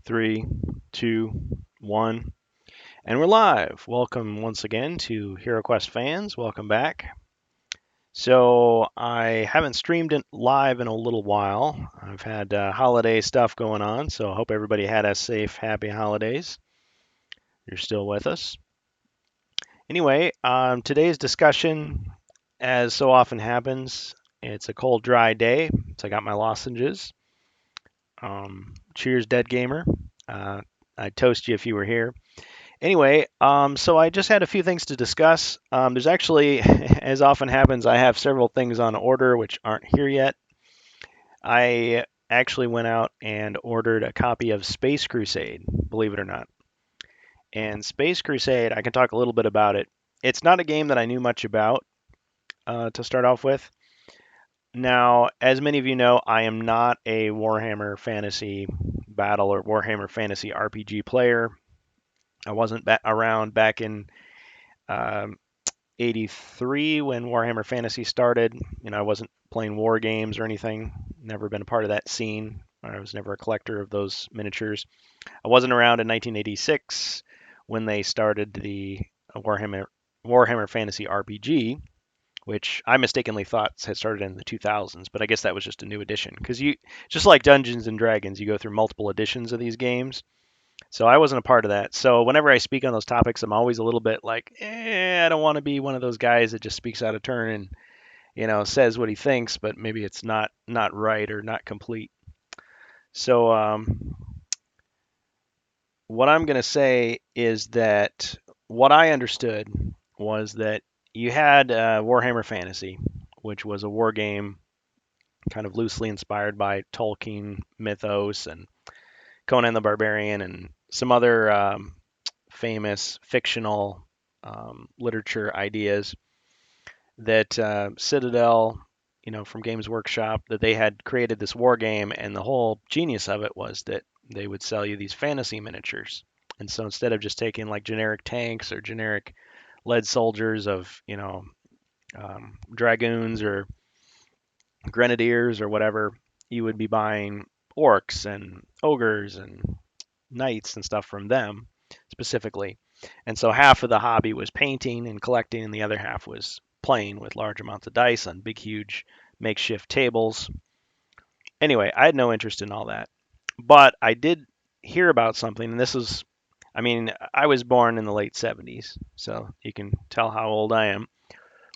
Three, two, one, and we're live. Welcome once again to HeroQuest fans. Welcome back. So I haven't streamed it live in a little while. I've had holiday stuff going on, so I hope everybody had a safe, happy holidays. You're still with us. Anyway, today's discussion, as so often happens, it's a cold, dry day, so I got my lozenges. Cheers, dead gamer. Uh, I'd toast you if you were here. Anyway, so I just had a few things to discuss. There's actually, as often happens, I have several things on order which aren't here yet. I actually went out and ordered a copy of Space Crusade, believe it or not. And Space Crusade, I can talk a little bit about it. It's not a game that I knew much about to start off with. Now, as many of you know, I am not a Warhammer Fantasy Battle or Warhammer Fantasy RPG player. I wasn't around back in um, 83 when Warhammer Fantasy started. I wasn't playing war games or anything. Never been a part of that scene. I was never a collector of those miniatures. I wasn't around in 1986 when they started the Warhammer Fantasy RPG, which I mistakenly thought had started in the 2000s, but I guess that was just a new edition. Because you, just like Dungeons and Dragons, you go through multiple editions of these games. So I wasn't a part of that. So whenever I speak on those topics, I'm always a little bit like, I don't want to be one of those guys that just speaks out of turn and says what he thinks, but maybe it's not right or not complete. So what I'm going to say is that what I understood was that you had Warhammer Fantasy, which was a war game kind of loosely inspired by Tolkien mythos and Conan the Barbarian and some other famous fictional literature ideas that Citadel, from Games Workshop, that they had created this war game, and the whole genius of it was that they would sell you these fantasy miniatures. And so instead of just taking like generic tanks or generic lead soldiers of, dragoons or grenadiers or whatever, you would be buying orcs and ogres and knights and stuff from them specifically. And so half of the hobby was painting and collecting, and the other half was playing with large amounts of dice on big, huge makeshift tables. Anyway, I had no interest in all that. But I did hear about something, and this is, I was born in the late 70s, so you can tell how old I am.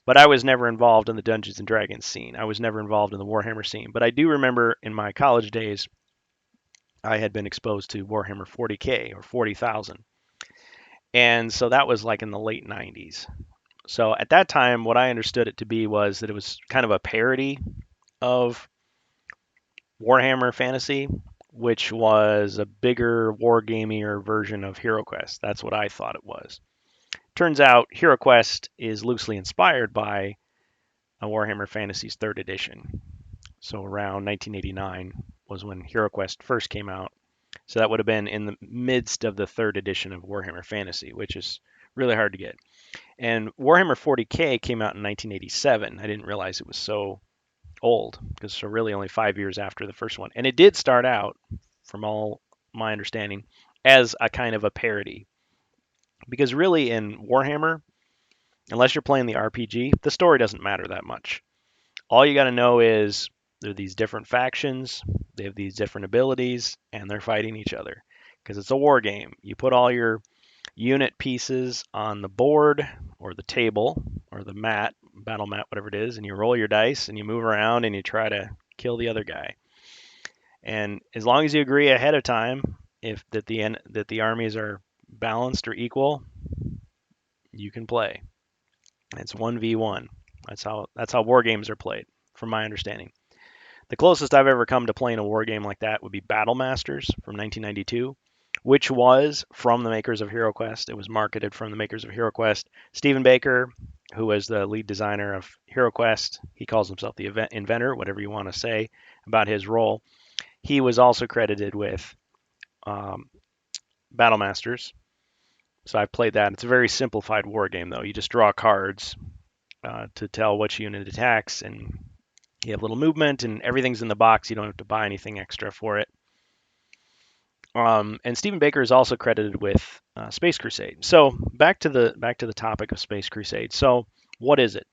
But I was never involved in the Dungeons and Dragons scene. I was never involved in the Warhammer scene. But I do remember in my college days, I had been exposed to Warhammer 40K or 40,000. And so that was like in the late 90s. So at that time, what I understood it to be was that it was kind of a parody of Warhammer Fantasy, which was a bigger, wargamier version of HeroQuest. That's what I thought it was. Turns out HeroQuest is loosely inspired by a Warhammer Fantasy's third edition. So around 1989 was when HeroQuest first came out. So that would have been in the midst of the third edition of Warhammer Fantasy, which is really hard to get. And Warhammer 40K came out in 1987. I didn't realize it was so old because so really only 5 years after the first one. And it did start out, from all my understanding, as a kind of a parody. Because really in Warhammer, unless you're playing the RPG, the story doesn't matter that much. All you got to know is there are these different factions, they have these different abilities, and they're fighting each other. Because it's a war game. You put all your unit pieces on the board or the table or the mat, battle mat, whatever it is, and you roll your dice and you move around and you try to kill the other guy. And as long as you agree ahead of time if that the armies are balanced or equal, you can play. It's 1v1. That's how war games are played, from my understanding. The closest I've ever come to playing a war game like that would be Battle Masters from 1992, which was from the makers of HeroQuest. It was marketed from the makers of HeroQuest. Stephen Baker, who was the lead designer of HeroQuest, he calls himself the inventor, whatever you want to say about his role. He was also credited with um, Battle Masters. So I've played that. It's a very simplified war game, though. You just draw cards to tell which unit attacks, and you have little movement, and everything's in the box. You don't have to buy anything extra for it. And Stephen Baker is also credited with Space Crusade. So back to the topic of Space Crusade. So what is it?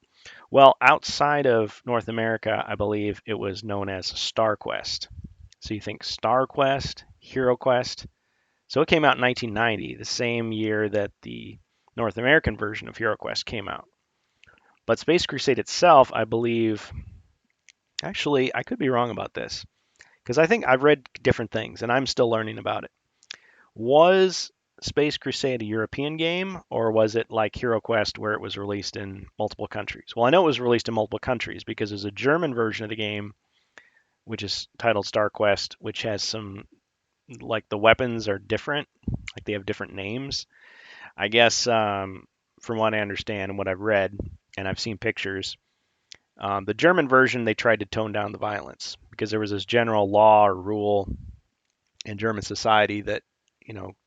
Well, outside of North America, I believe it was known as StarQuest. So you think StarQuest, HeroQuest. So it came out in 1990, the same year that the North American version of HeroQuest came out. But Space Crusade itself, I believe, actually, I could be wrong about this because I think I've read different things and I'm still learning about it. Was Space Crusade a European game, or was it like HeroQuest where it was released in multiple countries? Well, I know it was released in multiple countries because there's a German version of the game which is titled StarQuest, which has some, like, the weapons are different, like they have different names. I guess from what I understand and what I've read, and I've seen pictures, the German version they tried to tone down the violence because there was this general law or rule in German society that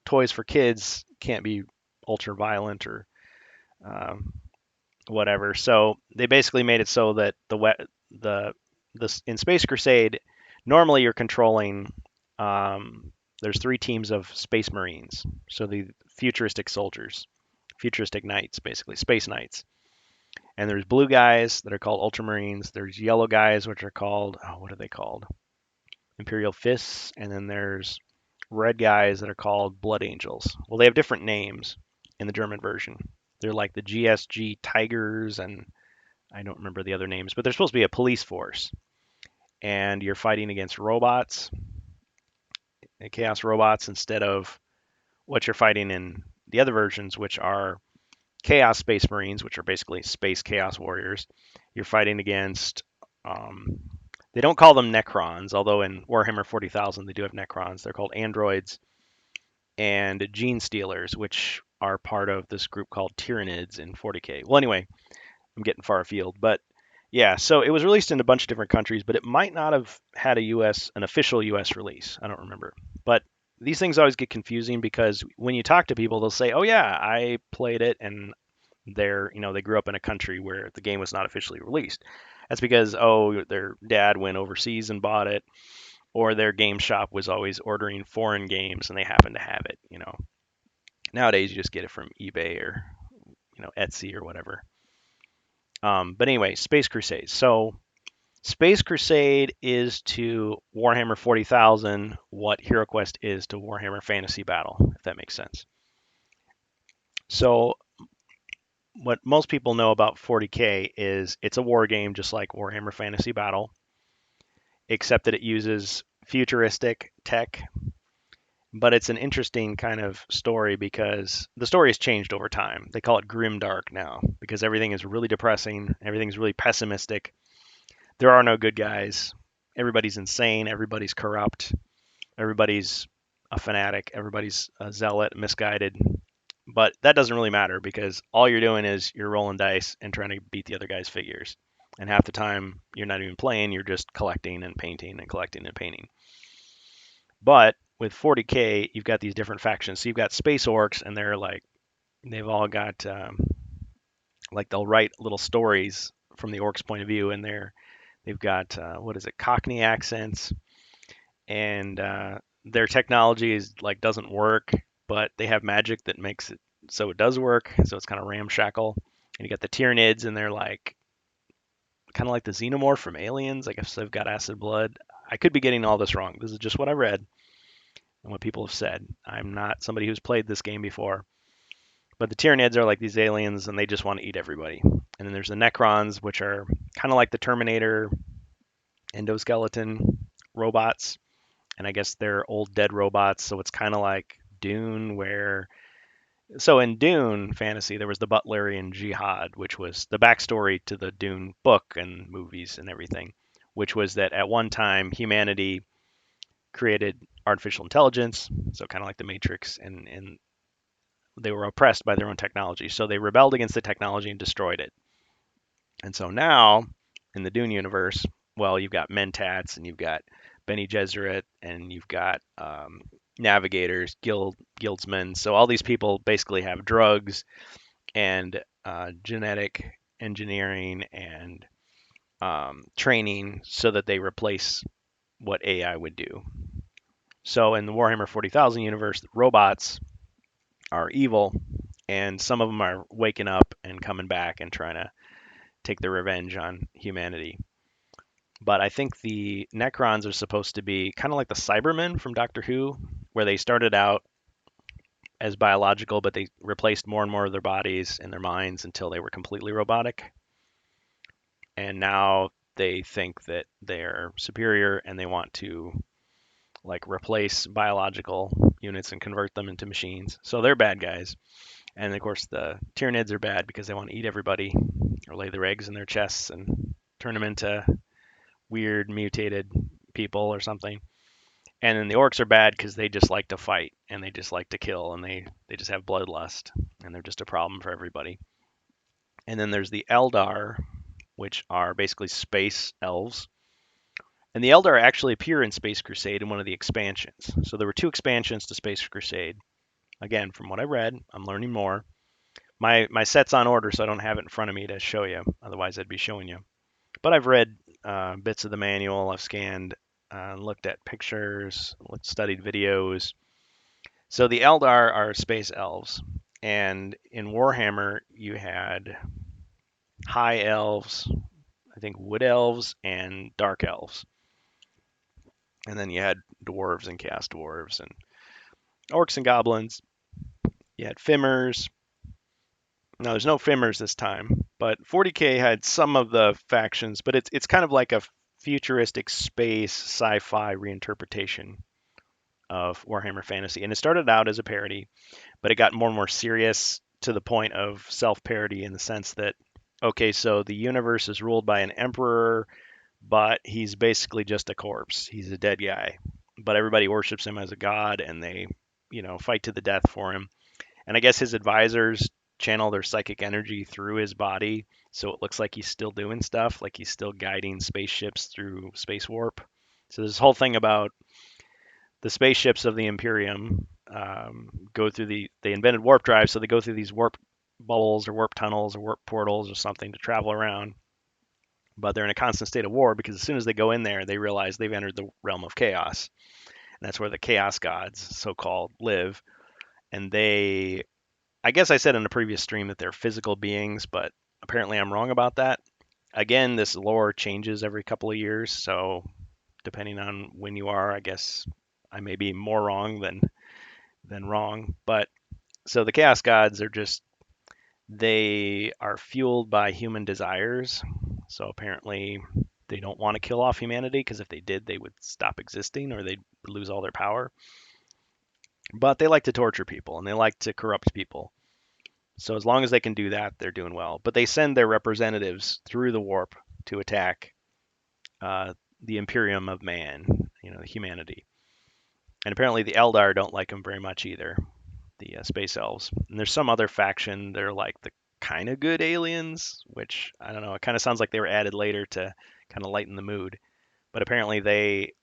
toys for kids can't be ultra violent or um, whatever. So they basically made it so that the in Space Crusade, normally you're controlling. There's three teams of Space Marines, so the futuristic soldiers, futuristic knights, basically space knights. And there's blue guys that are called Ultramarines. There's yellow guys, which are called, oh, what are they called? Imperial Fists. And then there's red guys that are called Blood Angels. Well, they have different names in the German version. They're like the GSG Tigers, and I don't remember the other names, but they're supposed to be a police force. And you're fighting against robots, chaos robots, instead of what you're fighting in the other versions, which are Chaos Space Marines, which are basically space chaos warriors. You're fighting against, they don't call them Necrons, although in Warhammer 40,000 they do have Necrons. They're called androids and gene stealers, which are part of this group called Tyranids in 40k. Well, anyway, I'm getting far afield, but yeah, so it was released in a bunch of different countries, but it might not have had an official US release. I don't remember. But these things always get confusing because when you talk to people, they'll say, "Oh yeah, I played it," and they grew up in a country where the game was not officially released. That's because, oh, their dad went overseas and bought it, or their game shop was always ordering foreign games and they happen to have it. Nowadays you just get it from eBay or Etsy or whatever. But anyway, Space Crusade. So Space Crusade is to Warhammer 40,000 what HeroQuest is to Warhammer Fantasy Battle, if that makes sense. So what most people know about 40k is it's a war game just like Warhammer Fantasy Battle, except that it uses futuristic tech. But it's an interesting kind of story because the story has changed over time. They call it grim dark now because everything is really depressing, everything's really pessimistic. There are no good guys. Everybody's insane, everybody's corrupt, everybody's a fanatic, everybody's a zealot, misguided. But that doesn't really matter because all you're doing is you're rolling dice and trying to beat the other guy's figures. And half the time you're not even playing, you're just collecting and painting and collecting and painting. But with 40k, you've got these different factions. So you've got space orcs, and they've all got like they'll write little stories from the orcs' point of view, and they've got what is it, Cockney accents, and their technology is like doesn't work, but they have magic that makes it so it does work. So it's kind of ramshackle. And you got the Tyranids, and they're like kind of like the xenomorph from Aliens. I guess they've got acid blood. I could be getting all this wrong. This is just what I read and what people have said. I'm not somebody who's played this game before. But the Tyranids are like these aliens, and they just want to eat everybody. And then there's the Necrons, which are kind of like the Terminator endoskeleton robots. And I guess they're old dead robots, so it's kind of like Dune, where so in Dune fantasy there was the Butlerian Jihad, which was the backstory to the Dune book and movies and everything, which was that at one time humanity created artificial intelligence, so kind of like the Matrix, and they were oppressed by their own technology, so they rebelled against the technology and destroyed it. And so now in the Dune universe, well, you've got Mentats and you've got Bene Gesserit and you've got navigators, guildsmen. So all these people basically have drugs and genetic engineering and training so that they replace what AI would do. So in the Warhammer 40,000 universe, robots are evil, and some of them are waking up and coming back and trying to take their revenge on humanity. But I think the Necrons are supposed to be kind of like the Cybermen from Doctor Who, where they started out as biological, but they replaced more and more of their bodies and their minds until they were completely robotic. And now they think that they're superior and they want to like replace biological units and convert them into machines. So they're bad guys. And of course, the Tyranids are bad because they want to eat everybody or lay their eggs in their chests and turn them into weird mutated people or something. And then the orcs are bad because they just like to fight and they just like to kill and they just have bloodlust and they're just a problem for everybody. And then there's the Eldar, which are basically space elves. And the Eldar actually appear in Space Crusade in one of the expansions. So there were two expansions to Space Crusade. Again, from what I read, I'm learning more. My set's on order, so I don't have it in front of me to show you. Otherwise, I'd be showing you. But I've read bits of the manual. I've scanned, looked at pictures, studied videos. So the Eldar are space elves, and in Warhammer you had high elves, I think wood elves and dark elves, and then you had dwarves and chaos dwarves and orcs and goblins. You had Fimmers. No, there's no Fimmers this time, but 40K had some of the factions, but it's kind of like a futuristic space sci-fi reinterpretation of Warhammer Fantasy. And it started out as a parody, but it got more and more serious to the point of self-parody in the sense that, okay, so the universe is ruled by an emperor, but he's basically just a corpse. He's a dead guy, but everybody worships him as a god and they, fight to the death for him. And I guess his advisors channel their psychic energy through his body, so it looks like he's still doing stuff, like he's still guiding spaceships through space warp. So this whole thing about the spaceships of the Imperium go through they invented warp drive, so they go through these warp bubbles or warp tunnels or warp portals or something to travel around. But they're in a constant state of war because as soon as they go in there, they realize they've entered the realm of chaos. And that's where the chaos gods, so called, live. And I guess I said in a previous stream that they're physical beings, but apparently I'm wrong about that. Again, this lore changes every couple of years, so depending on when you are, I guess I may be more wrong than wrong. But so the chaos gods are just they are fueled by human desires. So apparently they don't want to kill off humanity because if they did, they would stop existing or they'd lose all their power. But they like to torture people and they like to corrupt people. So as long as they can do that, they're doing well. But they send their representatives through the warp to attack the Imperium of man, humanity. And apparently the Eldar don't like them very much either, the space elves. And there's some other faction. They're like the kind of good aliens, which I don't know. It kind of sounds like they were added later to kind of lighten the mood. But apparently they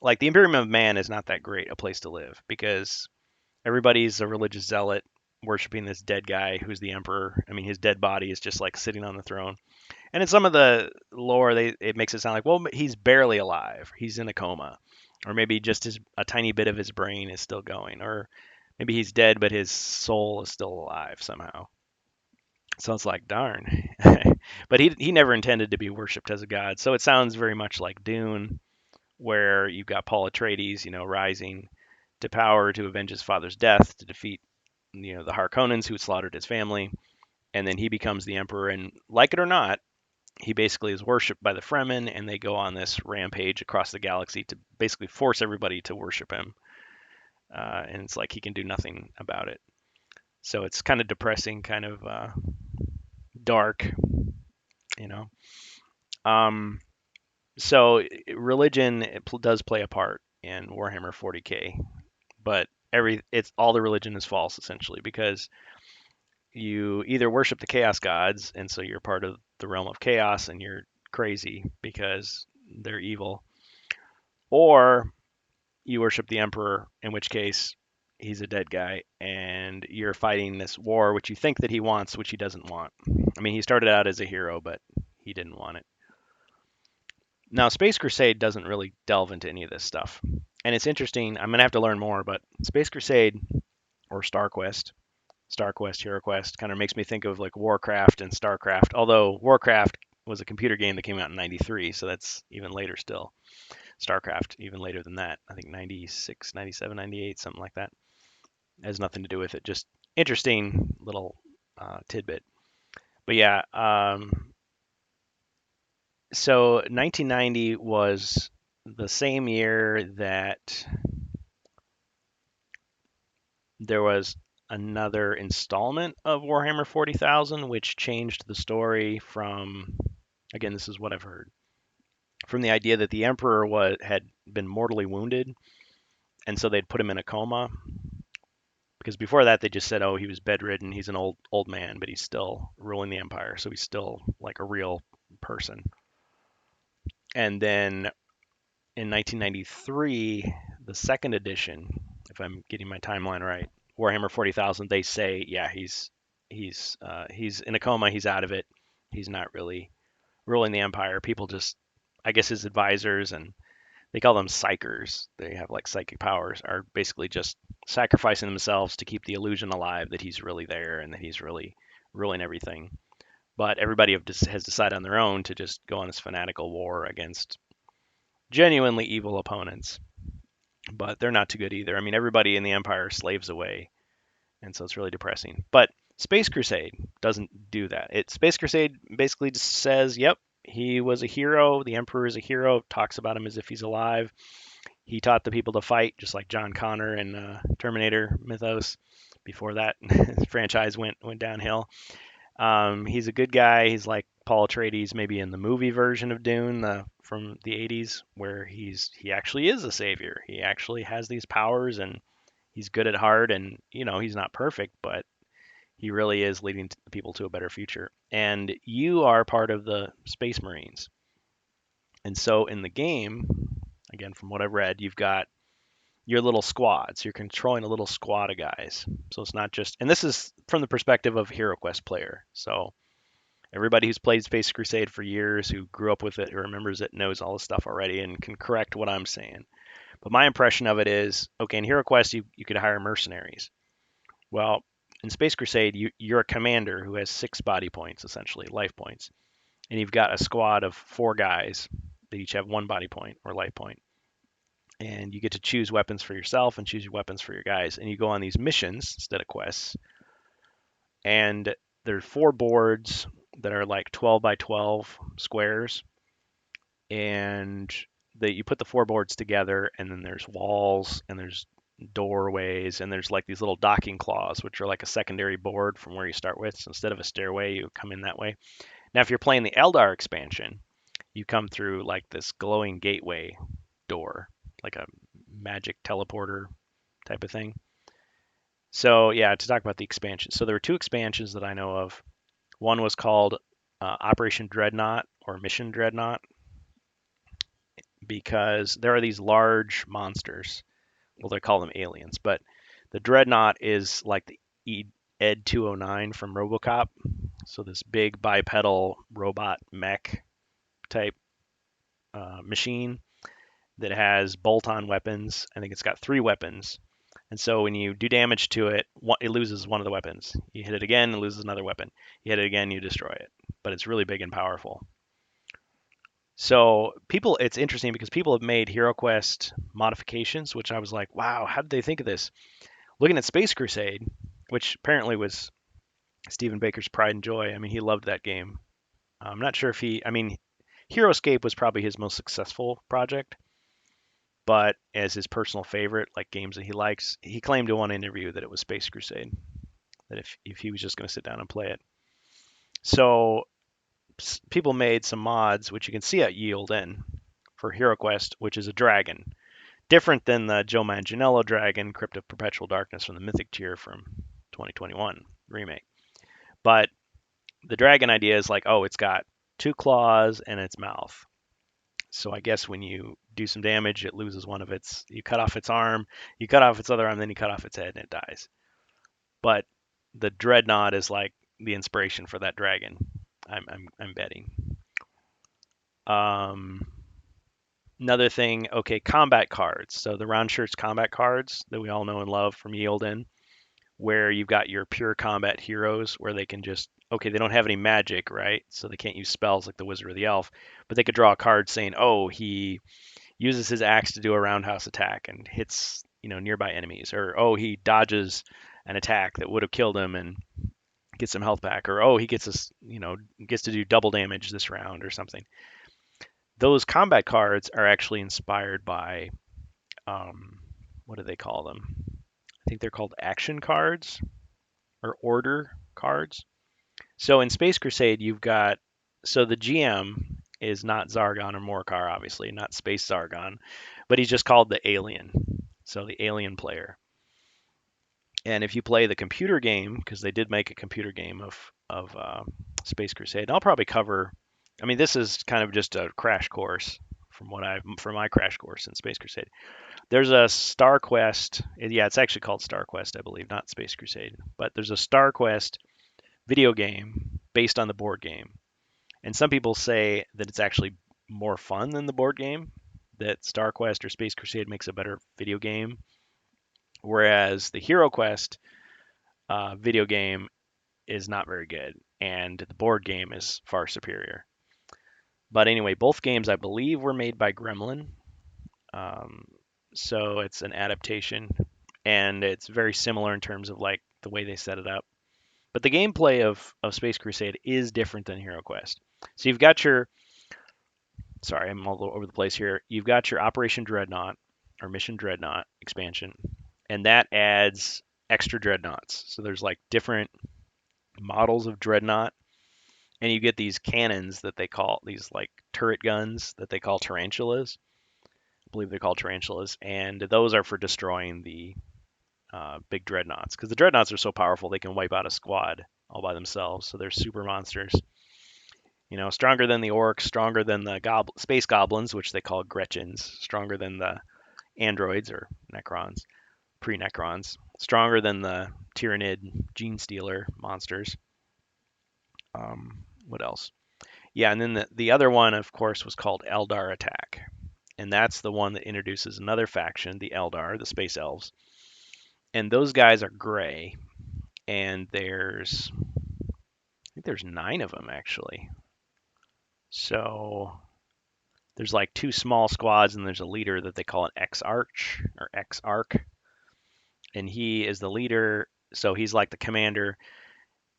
like the Imperium of Man is not that great a place to live because everybody's a religious zealot worshiping this dead guy who's the emperor. I mean, his dead body is just like sitting on the throne. And in some of the lore, it makes it sound like, well, he's barely alive. He's in a coma, or maybe just a tiny bit of his brain is still going, or maybe he's dead, but his soul is still alive somehow. So it's like, darn. But he never intended to be worshipped as a god. So it sounds very much like Dune, where you've got Paul Atreides, rising to power to avenge his father's death, to defeat, the Harkonnens who had slaughtered his family, and then he becomes the emperor. And like it or not, he basically is worshipped by the Fremen, and they go on this rampage across the galaxy to basically force everybody to worship him. And it's like he can do nothing about it. So it's kind of depressing, kind of dark, you know. Um, so religion does play a part in Warhammer 40K, but it's all the religion is false essentially because you either worship the chaos gods and so you're part of the realm of chaos and you're crazy because they're evil, or you worship the emperor, in which case he's a dead guy and you're fighting this war which you think that he wants, which he doesn't want. I mean, he started out as a hero, but he didn't want it. Now, Space Crusade doesn't really delve into any of this stuff. And it's interesting. I'm gonna have to learn more, but Space Crusade or StarQuest, HeroQuest kind of makes me think of like Warcraft and StarCraft. Although Warcraft was a computer game that came out in '93, so that's even later still. StarCraft even later than that. I think '96, '97, '98, something like that. It has nothing to do with it. Just interesting little tidbit. But yeah, so 1990 was the same year that there was another installment of Warhammer 40,000, which changed the story from, again, this is what I've heard, from the idea that the Emperor had been mortally wounded, and so they'd put him in a coma. Because before that, they just said, "Oh, he was bedridden. He's an old man, but he's still ruling the Empire, so he's still like a real person." And then in 1993, the second edition, if I'm getting my timeline right, Warhammer 40,000, they say, yeah, he's in a coma. He's out of it. He's not really ruling the empire. People just, I guess, his advisors, and they call them psychers. They have like psychic powers. Are basically just sacrificing themselves to keep the illusion alive that he's really there and that he's really ruling everything. But everybody has decided on their own to just go on this fanatical war against genuinely evil opponents, but they're not too good either. I mean, everybody in the Empire slaves away, and so it's really depressing. But Space Crusade doesn't do that. Space Crusade basically just says, "Yep, he was a hero. The Emperor is a hero." Talks about him as if he's alive. He taught the people to fight, just like John Connor in Terminator Mythos. Before that franchise went downhill. He's a good guy. He's like Paul Atreides, maybe in the movie version of Dune from the '80s, where he actually is a savior. He actually has these powers, and he's good at heart. And he's not perfect, but he really is leading people to a better future. And you are part of the Space Marines. And so in the game, again, from what I've read, you've got your little squads. You're controlling a little squad of guys. So it's not just, and this is from the perspective of HeroQuest player. So everybody who's played Space Crusade for years, who grew up with it, who remembers it, knows all this stuff already and can correct what I'm saying. But my impression of it is, okay, in HeroQuest, you could hire mercenaries. Well, in Space Crusade, you're a commander who has 6 body points, essentially, life points. And you've got a squad of 4 guys that each have 1 body point or life point. And you get to choose weapons for yourself and choose your weapons for your guys. And you go on these missions instead of quests. And there's 4 boards that are like 12 by 12 squares, and you put the 4 boards together, and then there's walls and there's doorways, and there's like these little docking claws, which are like a secondary board from where you start with. So instead of a stairway, you come in that way. Now, if you're playing the Eldar expansion, you come through like this glowing gateway door, like a magic teleporter type of thing. So yeah, to talk about the expansion. So there were 2 expansions that I know of. One was called Operation Dreadnought or Mission Dreadnought, because there are these large monsters. Well, they call them aliens, but the Dreadnought is like the Ed 209 from RoboCop. So this big bipedal robot mech type machine that has bolt-on weapons. I think it's got 3 weapons. And so when you do damage to it, it loses one of the weapons. You hit it again, it loses another weapon. You hit it again, you destroy it. But it's really big and powerful. So it's interesting because people have made HeroQuest modifications, which I was like, wow, how did they think of this? Looking at Space Crusade, which apparently was Stephen Baker's pride and joy. I mean, he loved that game. I'm not sure if HeroScape was probably his most successful project, but as his personal favorite, like games that he likes, he claimed in one interview that it was Space Crusade, that if he was just going to sit down and play it. So people made some mods, which you can see at Yield In, for HeroQuest, which is a dragon. Different than the Joe Manganiello dragon, Crypt of Perpetual Darkness from the Mythic tier from 2021 remake. But the dragon idea is like, oh, it's got 2 claws and its mouth. So I guess when you do some damage, it loses one of its. You cut off its arm, you cut off its other arm, then you cut off its head, and it dies. But the Dreadnought is like the inspiration for that dragon. I'm betting. Um, Another thing, okay, combat cards. So the round shirts combat cards that we all know and love from Eildon, where you've got your pure combat heroes where they can just, okay, they don't have any magic, right? So they can't use spells like the wizard or the elf, but they could draw a card saying, oh, he uses his axe to do a roundhouse attack and hits, nearby enemies, or oh, he dodges an attack that would have killed him and gets some health back, or oh, he gets us, gets to do double damage this round or something. Those combat cards are actually inspired by, um, what do they call them? I think they're called action cards or order cards. So in Space Crusade, you've got, so the GM is not Zargon or Morkar, obviously, not Space Zargon, but he's just called the alien. So the alien player. And if you play the computer game, because they did make a computer game of Space Crusade, and I'll probably cover. I mean, this is kind of just a crash course from my crash course in Space Crusade. There's a Star Quest. Yeah, it's actually called Star Quest, I believe, not Space Crusade. But there's a Star Quest video game based on the board game. And some people say that it's actually more fun than the board game, that Star Quest or Space Crusade makes a better video game, whereas the Hero Quest video game is not very good, and the board game is far superior. But anyway, both games I believe were made by Gremlin, um, so it's an adaptation, and it's very similar in terms of like the way they set it up. But the gameplay of Space Crusade is different than Hero Quest. So you've got your, sorry, I'm all over the place here. You've got your Operation Dreadnought or Mission Dreadnought expansion, and that adds extra dreadnoughts. So there's like different models of dreadnought, and you get these cannons that they call these like turret guns that they call tarantulas. I believe they're called tarantulas, and those are for destroying the big dreadnoughts because the dreadnoughts are so powerful they can wipe out a squad all by themselves. So they're super monsters. Stronger than the orcs, stronger than the space goblins, which they call Gretchens, stronger than the androids or Necrons, pre-Necrons, stronger than the Tyranid gene stealer monsters. What else? Yeah, and then the other one, of course, was called Eldar Attack. And that's the one that introduces another faction, the Eldar, the Space Elves. And those guys are gray. And I think there's 9 of them, actually. So there's like 2 small squads, and there's a leader that they call an X-Arch or X-Arc. And he is the leader, so he's like the commander.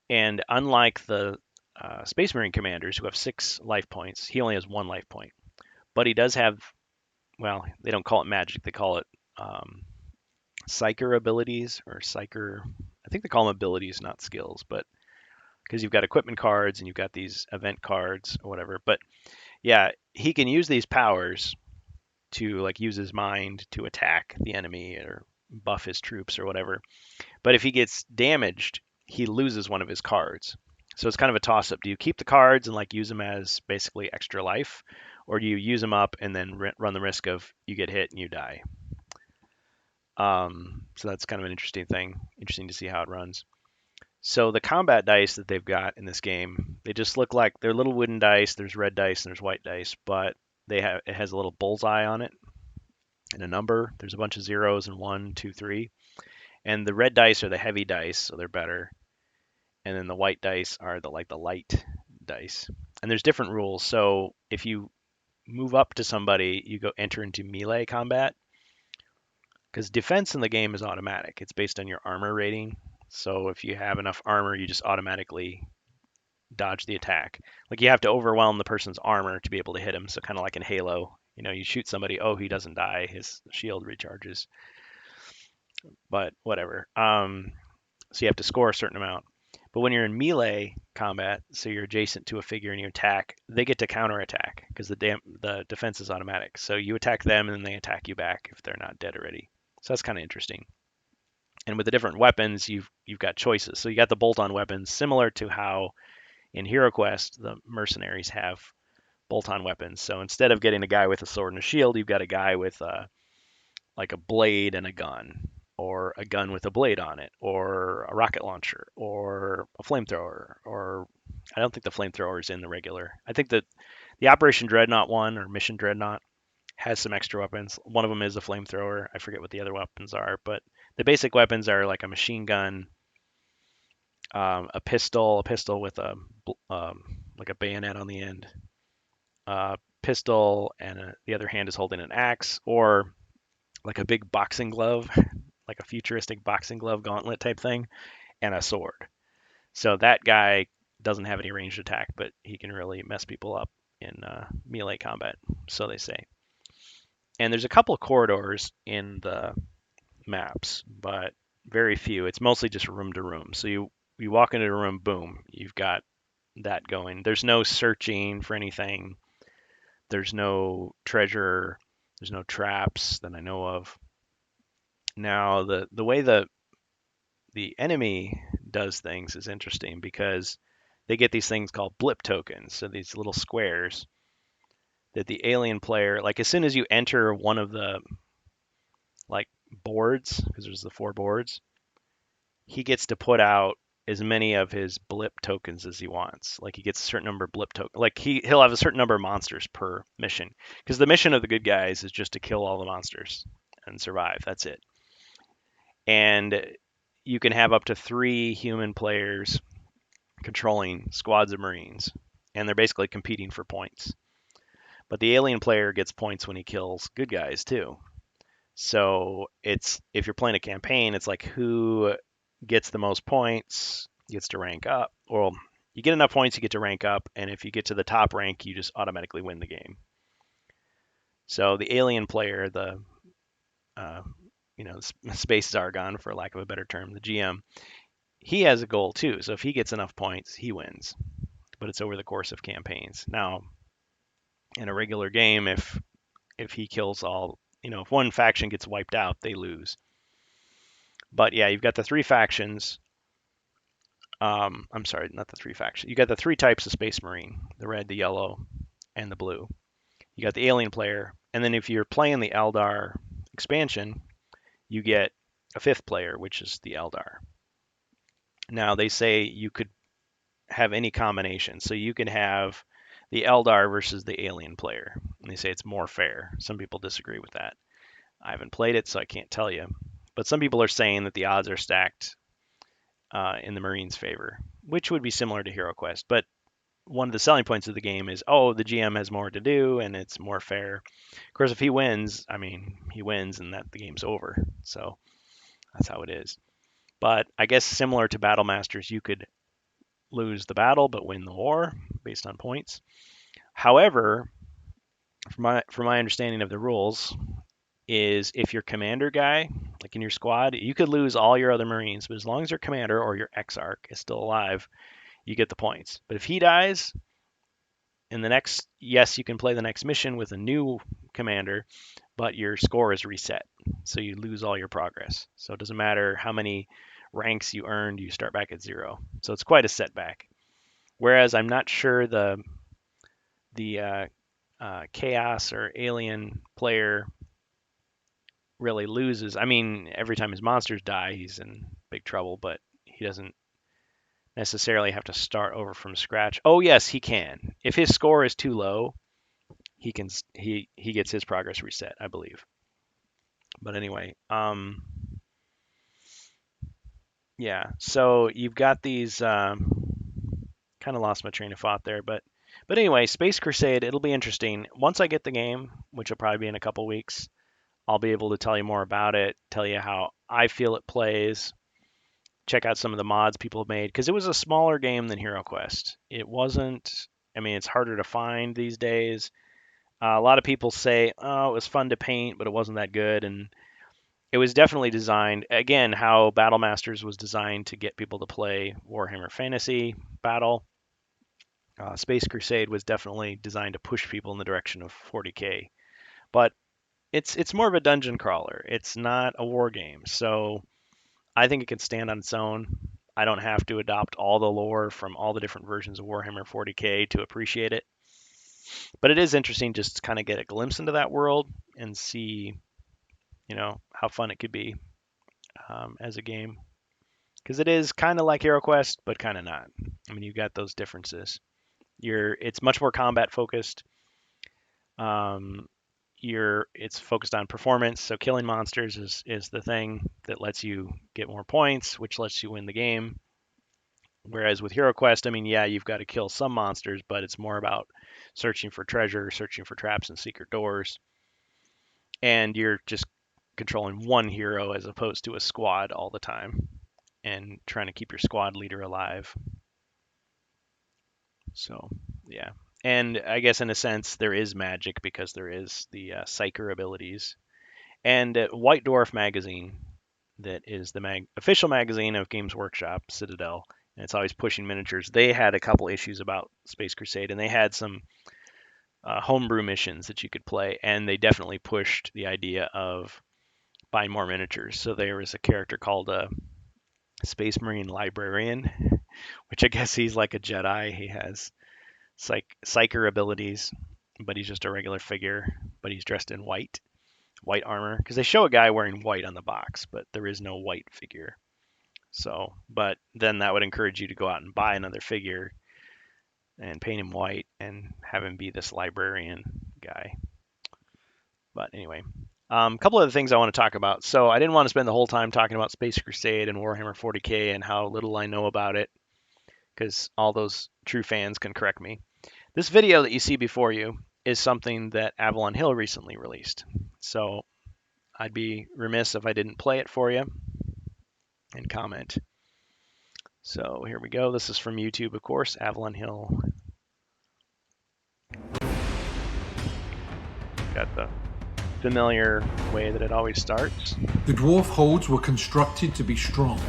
And unlike the Space Marine commanders who have 6 life points, he only has 1 life point. But he does have, well, they don't call it magic, they call it psyker abilities or psyker. I think they call them abilities, not skills, but because you've got equipment cards and you've got these event cards or whatever. But yeah, he can use these powers to like use his mind to attack the enemy or buff his troops or whatever. But if he gets damaged, he loses one of his cards. So it's kind of a toss up. Do you keep the cards and like use them as basically extra life, or do you use them up and then run the risk of you get hit and you die? So that's kind of an interesting thing. Interesting to see how it runs. So the combat dice that they've got in this game, they just look like they're little wooden dice. There's red dice and there's white dice, but it has a little bullseye on it and a number. There's a bunch of zeros and 1, 2, 3. And the red dice are the heavy dice, so they're better. And then the white dice are the light dice. And there's different rules. So if you move up to somebody, you go enter into melee combat because defense in the game is automatic. It's based on your armor rating. So if you have enough armor, you just automatically dodge the attack. Like you have to overwhelm the person's armor to be able to hit him. So kind of like in Halo, you shoot somebody, oh, he doesn't die, his shield recharges. But whatever. So you have to score a certain amount. But when you're in melee combat, so you're adjacent to a figure and you attack, they get to counterattack because the defense is automatic. So you attack them and then they attack you back if they're not dead already. So that's kind of interesting. And with the different weapons, you've got choices. So you got the bolt-on weapons, similar to how in Hero Quest the mercenaries have bolt-on weapons. So instead of getting a guy with a sword and a shield, you've got a guy with like a blade and a gun, or a gun with a blade on it, or a rocket launcher, or a flamethrower, or I don't think the flamethrower is in the regular. I think that the Operation Dreadnought one or Mission Dreadnought has some extra weapons. One of them is a flamethrower. I forget what the other weapons are, but the basic weapons are like a machine gun, a pistol with a like a bayonet on the end, pistol, and the other hand is holding an axe, or like a big boxing glove, like a futuristic boxing glove gauntlet type thing, and a sword. So that guy doesn't have any ranged attack, but he can really mess people up in melee combat, so they say. And there's a couple of corridors in the maps, but very few. It's mostly just room to room. So you walk into a room, boom, you've got that going. There's no searching for anything. There's no treasure. There's no traps that I know of. Now the way the enemy does things is interesting because they get these things called blip tokens. So these little squares that the alien player, like as soon as you enter one of the like boards, because there's the 4 boards, he gets to put out as many of his blip tokens as he wants. Like he gets a certain number of blip tokens. Like he'll have a certain number of monsters per mission. Because the mission of the good guys is just to kill all the monsters and survive. That's it. And you can have up to 3 human players controlling squads of Marines. And they're basically competing for points. But the alien player gets points when he kills good guys too. So it's if you're playing a campaign, it's like who gets the most points gets to rank up. Well, you get enough points, you get to rank up, and if you get to the top rank, you just automatically win the game. So the alien player, the uh, space Zargon, for lack of a better term, the GM, he has a goal too. So if he gets enough points, he wins. But it's over the course of campaigns. Now, in a regular game, if he kills all, if one faction gets wiped out, they lose. But yeah, you've got the 3 factions. I'm sorry, not the 3 factions. You got the 3 types of Space Marine: the red, the yellow, and the blue. You got the alien player, and then if you're playing the Eldar expansion, you get a 5th player, which is the Eldar. Now they say you could have any combination, so you can have the Eldar versus the alien player. And they say it's more fair. Some people disagree with that. I haven't played it, so I can't tell you. But some people are saying that the odds are stacked in the Marines' favor, which would be similar to Hero Quest. But one of the selling points of the game is, oh, the GM has more to do and it's more fair. Of course, if he wins, I mean, he wins and that the game's over. So that's how it is. But I guess similar to Battle Masters, you could lose the battle but win the war based on points. However, from my understanding of the rules, is if your commander guy, like in your squad, you could lose all your other Marines, but as long as your commander or your Exarch is still alive, you get the points. But if he dies in the next, yes, you can play the next mission with a new commander, but your score is reset. So you lose all your progress. So it doesn't matter how many ranks you earned, you start back at 0. So it's quite a setback. Whereas I'm not sure the chaos or alien player really loses. I mean, every time his monsters die, he's in big trouble, but he doesn't necessarily have to start over from scratch. Oh yes, he can. If his score is too low, he gets his progress reset, I believe. But anyway, yeah. So you've got these. Kind of lost my train of thought there, but anyway, Space Crusade. It'll be interesting once I get the game, which will probably be in a couple weeks. I'll be able to tell you more about it, tell you how I feel it plays, check out some of the mods people have made, because it was a smaller game than Hero Quest. It wasn't, I mean, it's harder to find these days. A lot of people say, oh, it was fun to paint, but it wasn't that good. And it was definitely designed, again, how Battle Masters was designed to get people to play Warhammer Fantasy Battle. Space Crusade was definitely designed to push people in the direction of 40K. But it's more of a dungeon crawler. It's not a war game. So I think it can stand on its own. I don't have to adopt all the lore from all the different versions of Warhammer 40K to appreciate it. But it is interesting just to kind of get a glimpse into that world and see, how fun it could be as a game. Because it is kind of like Hero Quest, but kind of not. I mean, you've got those differences. It's much more combat focused. Um, it's focused on performance. So killing monsters is the thing that lets you get more points, which lets you win the game. Whereas with Hero Quest, I mean, yeah, you've got to kill some monsters, but it's more about searching for treasure, searching for traps and secret doors, and you're just controlling one hero as opposed to a squad all the time and trying to keep your squad leader alive. So, yeah. And I guess in a sense, there is magic because there is the Psyker abilities. And White Dwarf magazine, that is the official magazine of Games Workshop, Citadel, and it's always pushing miniatures. They had a couple issues about Space Crusade, and they had some homebrew missions that you could play, and they definitely pushed the idea of buying more miniatures. So there was a character called a Space Marine Librarian, which I guess he's like a Jedi. He has psyker abilities, but he's just a regular figure, but he's dressed in white armor, because they show a guy wearing white on the box, but there is no white figure. So, but then that would encourage you to go out and buy another figure and paint him white and have him be this librarian guy. But anyway, a couple of the things I want to talk about. So I didn't want to spend the whole time talking about Space Crusade and Warhammer 40K and how little I know about it, because all those true fans can correct me. This video that you see before you is something that Avalon Hill recently released. So I'd be remiss if I didn't play it for you and comment. So here we go. This is from YouTube, of course, Avalon Hill. Got the familiar way that it always starts. The dwarf holds were constructed to be strong.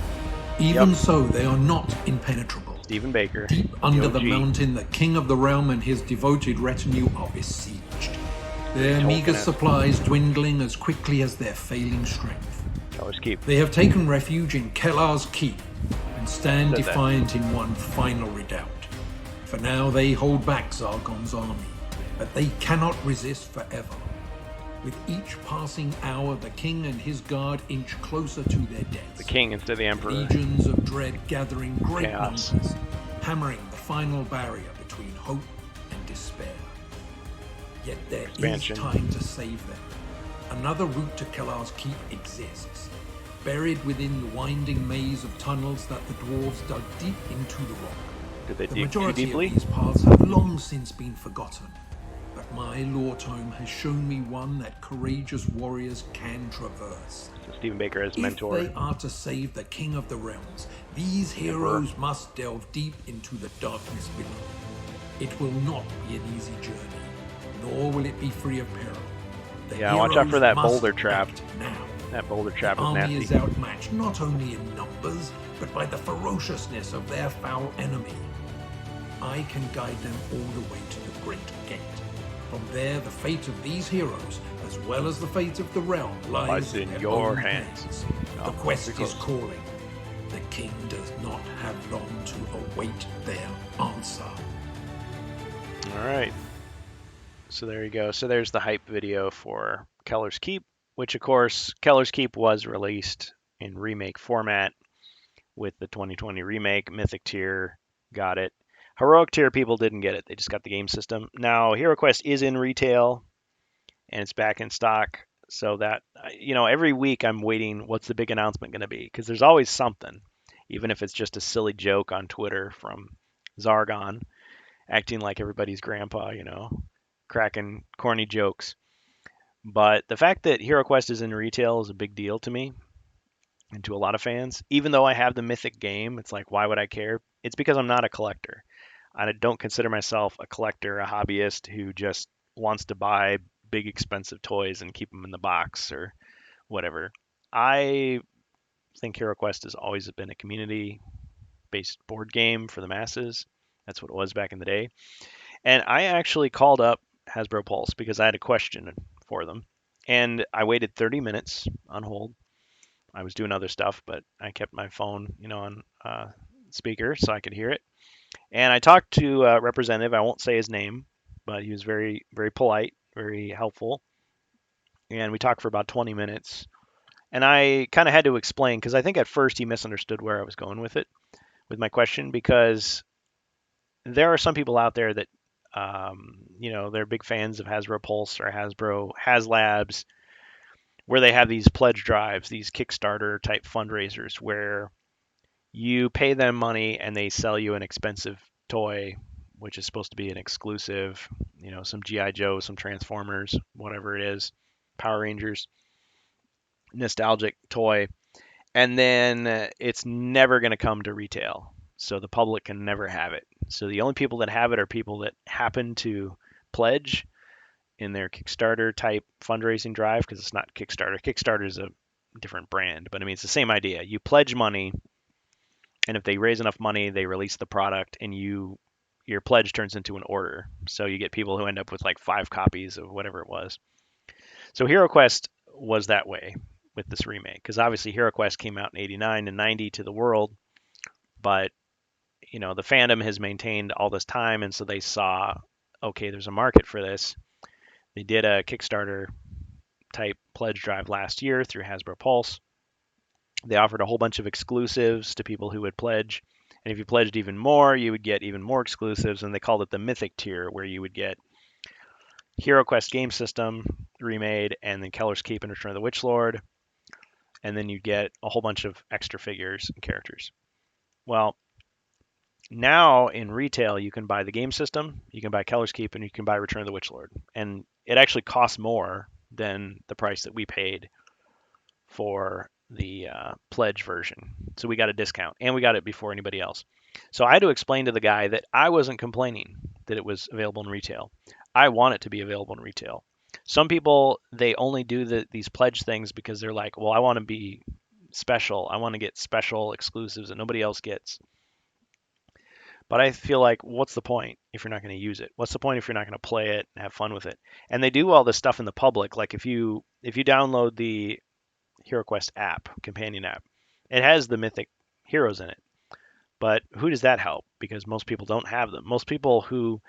Even so, they are not impenetrable. Stephen Baker. Deep under the mountain, the king of the realm and his devoted retinue are besieged. Their meager supplies dwindling as quickly as their failing strength. Kellar's Keep. They have taken refuge in Kellar's Keep and stand defiant in one final redoubt. For now, they hold back Zargon's army, but they cannot resist forever. With each passing hour, the king and his guard inch closer to their deaths. The king instead of the emperor. Legions of dread gathering great numbers, hammering the final barrier between hope and despair. Yet there is time to save them. Another route to Kellar's Keep exists, buried within the winding maze of tunnels that the dwarves dug deep into the rock. Did they The dig majority deeply? of these paths have long since been forgotten, but my lore tome has shown me one that courageous warriors can traverse. So Stephen Baker as mentor. If they are to save the King of the Realms, these heroes must delve deep into the darkness below. It will not be an easy journey, nor will it be free of peril. Yeah, watch out for that must boulder trap. act now. That boulder trap The is army nasty. is outmatched not only in numbers, but by the ferociousness of their foul enemy. I can guide them all the way to the Great Gate. From there, the fate of these heroes, as well as the fate of the realm, lies in their your own hands. The quest is calling. The king does not have long to await their answer. All right. So there you go. So there's the hype video for Kellar's Keep, which of course Kellar's Keep was released in remake format with the 2020 remake. Mythic tier got it. Heroic tier people didn't get it. They just got the game system. Now Hero Quest is in retail and it's back in stock. So that, every week I'm waiting, what's the big announcement going to be? Because there's always something, even if it's just a silly joke on Twitter from Zargon, acting like everybody's grandpa, cracking corny jokes. But the fact that Hero Quest is in retail is a big deal to me and to a lot of fans. Even though I have the Mythic game, it's like, why would I care? It's because I'm not a collector. I don't consider myself a collector, a hobbyist who just wants to buy big expensive toys and keep them in the box or whatever. I think Hero Quest has always been a community-based board game for the masses. That's what it was back in the day. And I actually called up Hasbro Pulse because I had a question for them. And I waited 30 minutes on hold. I was doing other stuff, but I kept my phone, on speaker so I could hear it. And I talked to a representative. I won't say his name, but he was very, very polite, very helpful. And we talked for about 20 minutes. And I kind of had to explain, because I think at first he misunderstood where I was going with it, with my question, because there are some people out there that They're big fans of Hasbro Pulse or Hasbro HasLabs, where they have these pledge drives, these Kickstarter type fundraisers where you pay them money and they sell you an expensive toy, which is supposed to be an exclusive, some GI Joe, some Transformers, whatever it is, Power Rangers, nostalgic toy, and then it's never going to come to retail. So the public can never have it. So the only people that have it are people that happen to pledge in their Kickstarter type fundraising drive, because it's not Kickstarter. Kickstarter is a different brand, but I mean, it's the same idea. You pledge money, and if they raise enough money, they release the product, and your pledge turns into an order. So you get people who end up with like 5 copies of whatever it was. So HeroQuest was that way with this remake, because obviously HeroQuest came out in '89 and '90 to the world, but the fandom has maintained all this time, and so they saw, okay, there's a market for this. They did a Kickstarter type pledge drive last year through Hasbro Pulse. They offered a whole bunch of exclusives to people who would pledge. And if you pledged even more, you would get even more exclusives. And they called it the Mythic tier, where you would get HeroQuest game system remade, and then Keller's Keep and Return of the Witch Lord. And then you get a whole bunch of extra figures and characters. Well, now in retail, you can buy the game system, you can buy Keller's Keep, and you can buy Return of the Witch Lord. And it actually costs more than the price that we paid for the pledge version. So we got a discount, and we got it before anybody else. So I had to explain to the guy that I wasn't complaining that it was available in retail. I want it to be available in retail. Some people, they only do these pledge things because they're like, well, I want to be special. I want to get special exclusives that nobody else gets. But I feel like, what's the point if you're not going to use it? What's the point if you're not going to play it and have fun with it? And they do all this stuff in the public. Like if you download the HeroQuest app, companion app, it has the mythic heroes in it. But who does that help? Because most people don't have them. Most people who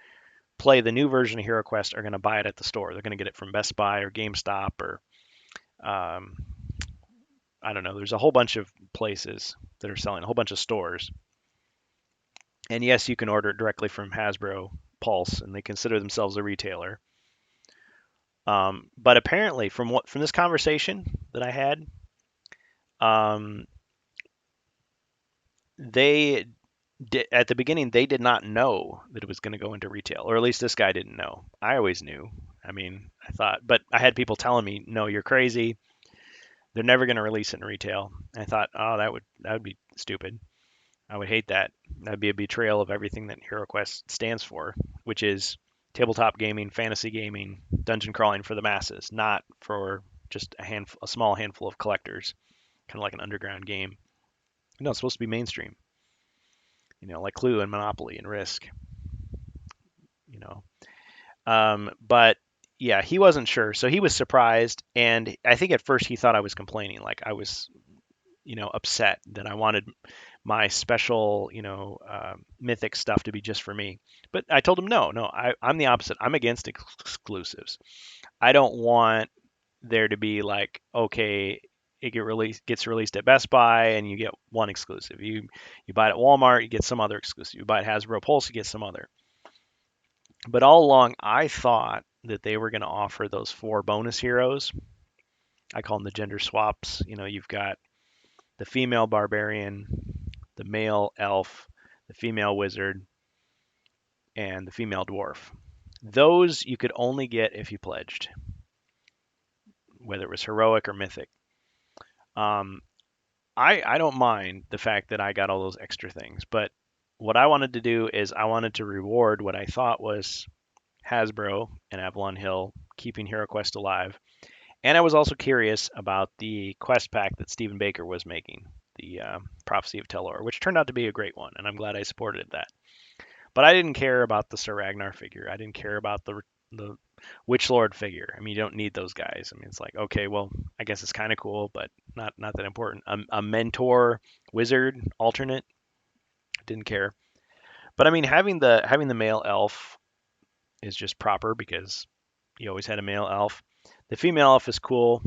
play the new version of HeroQuest are going to buy it at the store. They're going to get it from Best Buy or GameStop or I don't know. There's a whole bunch of places that are selling, a whole bunch of stores. And yes, you can order it directly from Hasbro Pulse, and they consider themselves a retailer. But apparently, from this conversation that I had, they did, at the beginning, they did not know that it was going to go into retail, or at least this guy didn't know. I always knew. I mean, I thought, but I had people telling me, "No, you're crazy. They're never going to release it in retail." I thought, "Oh, that would be stupid. I would hate that. That'd be a betrayal of everything that HeroQuest stands for, which is tabletop gaming, fantasy gaming, dungeon crawling for the masses, not for just a small handful of collectors, kind of like an underground game. No, it's supposed to be mainstream. Like Clue and Monopoly and Risk. You know, but yeah, he wasn't sure, so he was surprised, and I think at first he thought I was complaining, like I was, upset that I wanted my special, mythic stuff to be just for me. But I told him, no, I'm the opposite. I'm against exclusives. I don't want there to be like, okay, gets released at Best Buy and you get one exclusive. You buy it at Walmart, you get some other exclusive. You buy it at Hasbro Pulse, you get some other. But all along, I thought that they were going to offer those 4 bonus heroes. I call them the gender swaps. You've got the female barbarian, the male elf, the female wizard, and the female dwarf. Those you could only get if you pledged, whether it was heroic or mythic. I don't mind the fact that I got all those extra things, but what I wanted to do is I wanted to reward what I thought was Hasbro and Avalon Hill keeping HeroQuest alive. And I was also curious about the quest pack that Stephen Baker was making, the Prophecy of Telor, which turned out to be a great one, and I'm glad I supported that. But I didn't care about the Sir Ragnar figure. I didn't care about the Witch Lord figure. I mean, you don't need those guys. I mean, it's like, okay, well, I guess it's kind of cool, but not that important. A mentor wizard alternate, didn't care. But I mean, having the male elf is just proper because you always had a male elf. The female elf is cool,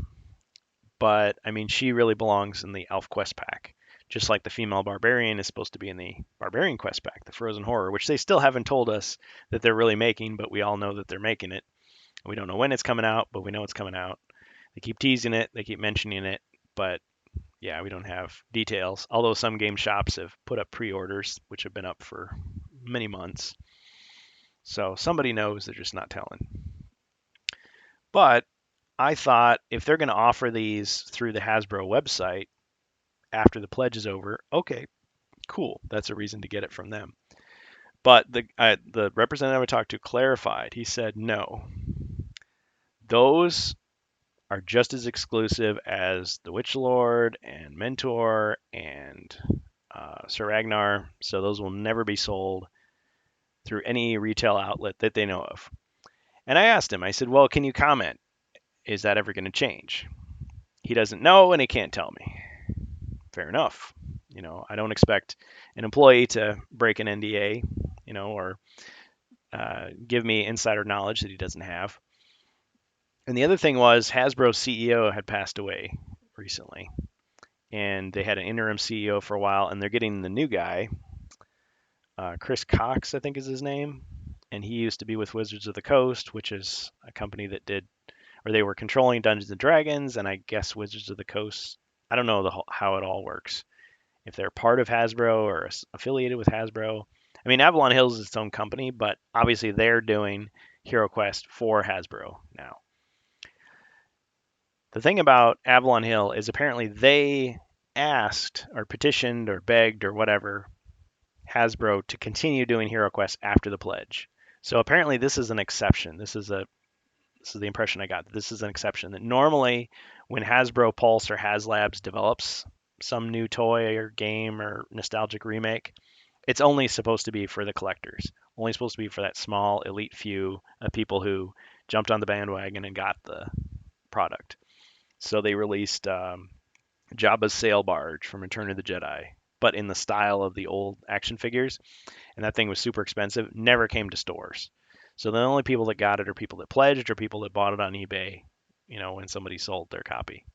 but I mean, she really belongs in the elf quest pack. just like the female barbarian is supposed to be in the Barbarian Quest pack, the Frozen Horror, which they still haven't told us that they're really making, but we all know that they're making it. We don't know when it's coming out, but we know it's coming out. They keep teasing it, they keep mentioning it, but yeah, we don't have details. Although some game shops have put up pre-orders, which have been up for many months. So somebody knows, they're just not telling. But I thought if they're going to offer these through the Hasbro website after the pledge is over, okay, cool. That's a reason to get it from them. But the representative I talked to clarified. He said, no, those are just as exclusive as the Witch Lord and Mentor and Sir Ragnar. So those will never be sold through any retail outlet that they know of. And I asked him, I said, well, can you comment? Is that ever going to change? He doesn't know and he can't tell me. Fair enough. I don't expect an employee to break an NDA, or give me insider knowledge that he doesn't have. And the other thing was Hasbro's CEO had passed away recently, and they had an interim CEO for a while, and they're getting the new guy, Chris Cox, I think is his name, and he used to be with Wizards of the Coast, which is a company that they were controlling Dungeons and Dragons, and I guess Wizards of the Coast. I don't know how it all works. If they're part of Hasbro or affiliated with Hasbro. I mean, Avalon Hill is its own company, but obviously they're doing HeroQuest for Hasbro now. The thing about Avalon Hill is apparently they asked or petitioned or begged or whatever Hasbro to continue doing HeroQuest after the pledge. So apparently this is an exception. This is the impression I got. This is an exception that normally when Hasbro Pulse or HasLabs develops some new toy or game or nostalgic remake, it's only supposed to be for the collectors. Only supposed to be for that small elite few of people who jumped on the bandwagon and got the product. So they released Jabba's sail barge from Return of the Jedi, but in the style of the old action figures. And that thing was super expensive. Never came to stores. So the only people that got it are people that pledged or people that bought it on eBay, when somebody sold their copy.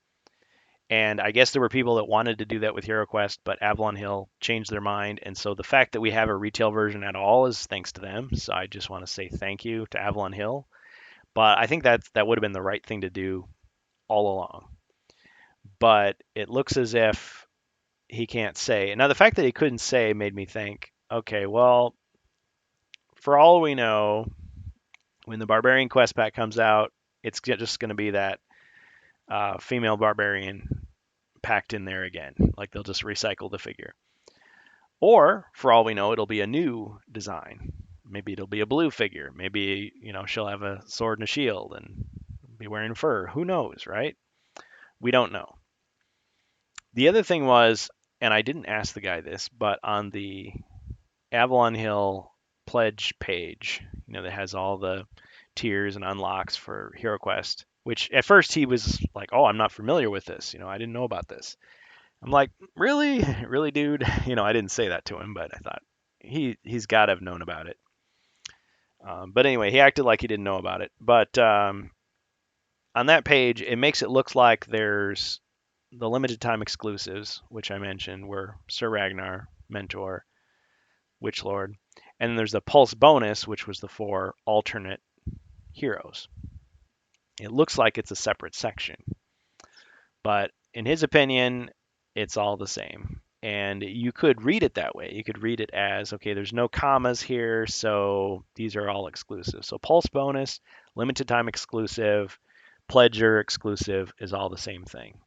And I guess there were people that wanted to do that with HeroQuest, but Avalon Hill changed their mind. And so the fact that we have a retail version at all is thanks to them. So I just want to say thank you to Avalon Hill. But I think that would have been the right thing to do all along. But it looks as if he can't say. Now, the fact that he couldn't say made me think, okay, well, for all we know, when the Barbarian Quest pack comes out, it's just going to be that female barbarian packed in there again. Like they'll just recycle the figure. Or, for all we know, it'll be a new design. Maybe it'll be a blue figure. Maybe, she'll have a sword and a shield and be wearing fur. Who knows, right? We don't know. The other thing was, and I didn't ask the guy this, but on the Avalon Hill pledge page, that has all the tiers and unlocks for HeroQuest, which at first he was like, oh, I'm not familiar with this. I didn't know about this. I'm like, really? Really, dude? I didn't say that to him, but I thought he's got to have known about it. But anyway, he acted like he didn't know about it. But on that page, it makes it look like there's the limited time exclusives, which I mentioned were Sir Ragnar, Mentor, Witch Lord, and then there's the Pulse bonus, which was the 4 alternate heroes. It looks like it's a separate section, but in his opinion, it's all the same. And you could read it that way. You could read it as, okay, there's no commas here, so these are all exclusive. So Pulse bonus, limited time exclusive, Pledger exclusive is all the same thing,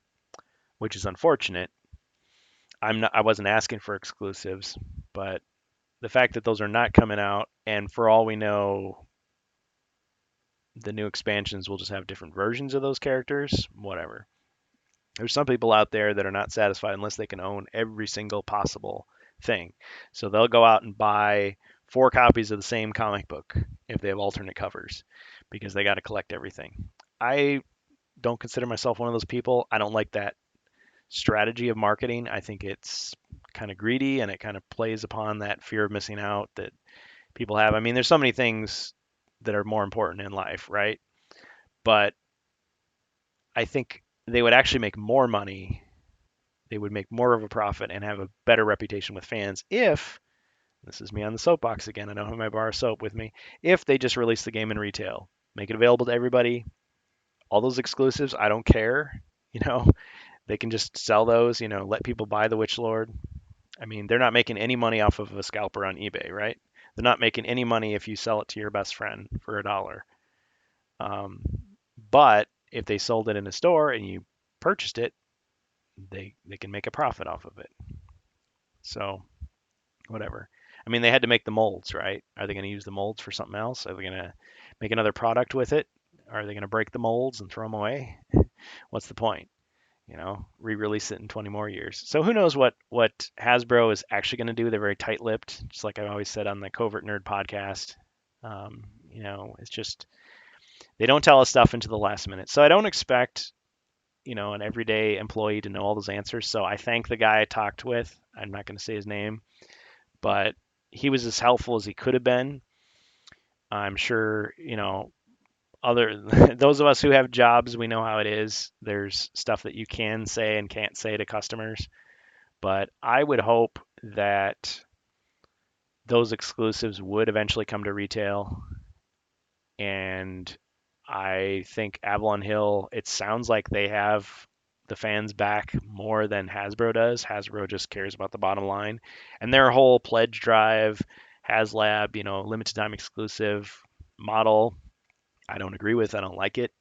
which is unfortunate. I wasn't asking for exclusives, but the fact that those are not coming out, and for all we know, the new expansions will just have different versions of those characters, whatever. There's some people out there that are not satisfied unless they can own every single possible thing. So they'll go out and buy 4 copies of the same comic book if they have alternate covers because they got to collect everything. I don't consider myself one of those people. I don't like that strategy of marketing. I think it's kind of greedy and it kind of plays upon that fear of missing out that people have. I mean, there's so many things that are more important in life, right? But I think they would actually make more money. they would make more of a profit and have a better reputation with fans if, this is me on the soapbox again, I don't have my bar of soap with me, if they just release the game in retail, make it available to everybody, all those exclusives, I don't care, you know, they can just sell those, you know, let people buy the Witch Lord. I mean, they're not making any money off of a scalper on eBay, right? They're not making any money if you sell it to your best friend for $1. Um, but if they sold it in a store and you purchased it, they can make a profit off of it. So whatever. I mean, they had to make the molds, right? Are they going to use the molds for something else? Are they going to make another product with it? Are they going to break the molds and throw them away? What's the point? You know, re-release it in 20 more years. So who knows what Hasbro is actually going to do? They're very tight-lipped, just like I always said on the Covert Nerd podcast. You know, it's just they don't tell us stuff into the last minute. So I don't expect, you know, an everyday employee to know all those answers. So I thank the guy I talked with. I'm not going to say his name, but he was as helpful as he could have been. I'm sure, you know, other those of us who have jobs, we know how it is. There's stuff that you can say and can't say to customers, but I would hope that those exclusives would eventually come to retail. And I think Avalon Hill, it sounds like they have the fans back more than Hasbro does. Hasbro just cares about the bottom line. And their whole pledge drive, HasLab, you know, limited time exclusive model, I don't agree with. I don't like it.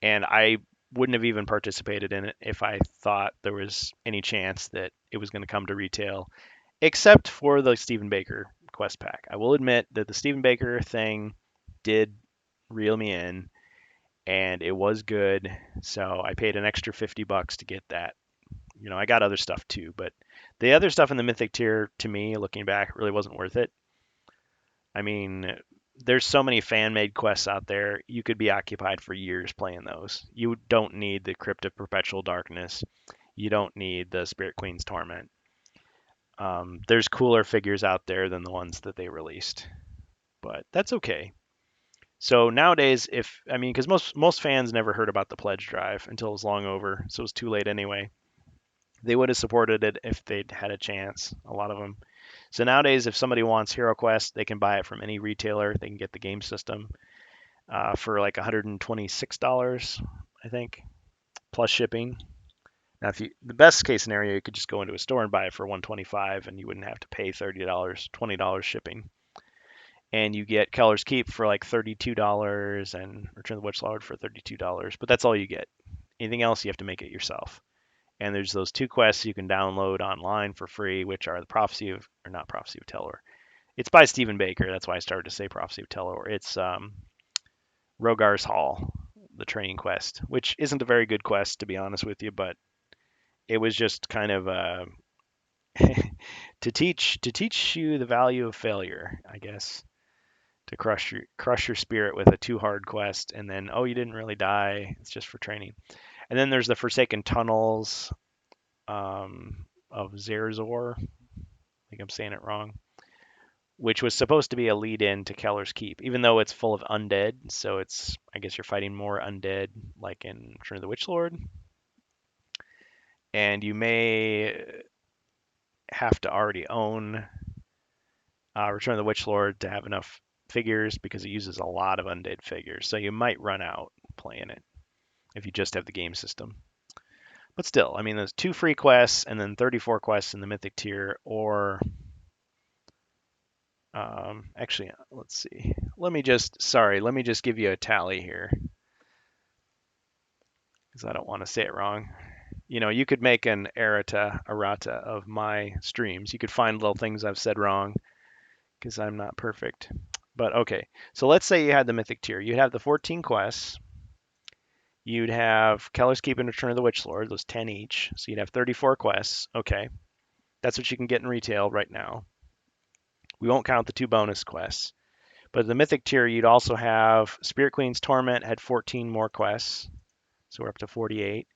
And I wouldn't have even participated in it if I thought there was any chance that it was going to come to retail, except for the Stephen Baker Quest Pack. I will admit that the Stephen Baker thing did reel me in, and it was good. So I paid an extra $50 to get that. You know, I got other stuff too, but the other stuff in the Mythic tier, to me, looking back, really wasn't worth it. I mean, there's so many fan-made quests out there. You could be occupied for years playing those. You don't need the Crypt of Perpetual Darkness. You don't need the Spirit Queen's Torment. There's cooler figures out there than the ones that they released, but that's okay. So nowadays, if I mean, because most fans never heard about the pledge drive until it was long over, so it was too late anyway. They would have supported it if they'd had a chance. A lot of them. So nowadays, if somebody wants Hero Quest, they can buy it from any retailer. They can get the game system for like $126, I think, plus shipping. Now, if you the best case scenario, you could just go into a store and buy it for $125, and you wouldn't have to pay $30, $20 shipping. And you get Keller's Keep for like $32 and Return of the Witch Lord for $32. But that's all you get. Anything else, you have to make it yourself. And there's those two quests you can download online for free, which are the Prophecy of, or not Prophecy of Telor. It's by Stephen Baker. That's why I started to say Prophecy of Telor. It's Rogar's Hall, the training quest, which isn't a very good quest, to be honest with you, but it was just kind of to teach you the value of failure, I guess. To crush your spirit with a too hard quest, and then oh, you didn't really die. It's just for training. And then there's the Forsaken Tunnels of Zerzor. I think I'm saying it wrong. Which was supposed to be a lead-in to Keller's Keep, even though it's full of undead. So it's, I guess you're fighting more undead, like in Return of the Witch Lord. And you may have to already own Return of the Witch Lord to have enough figures because it uses a lot of undead figures. So you might run out playing it if you just have the game system. But still, I mean, there's 2 free quests and then 34 quests in the Mythic tier, or actually, let's see. Let me just give you a tally here because I don't want to say it wrong. You know, you could make an errata of my streams. You could find little things I've said wrong because I'm not perfect. But okay, so let's say you had the Mythic tier. You'd have the 14 quests. You'd have Keller's Keep and Return of the Witch Lord, those 10 each. So you'd have 34 quests. Okay, that's what you can get in retail right now. We won't count the 2 bonus quests. But the Mythic tier, you'd also have Spirit Queen's Torment had 14 more quests. So we're up to 48.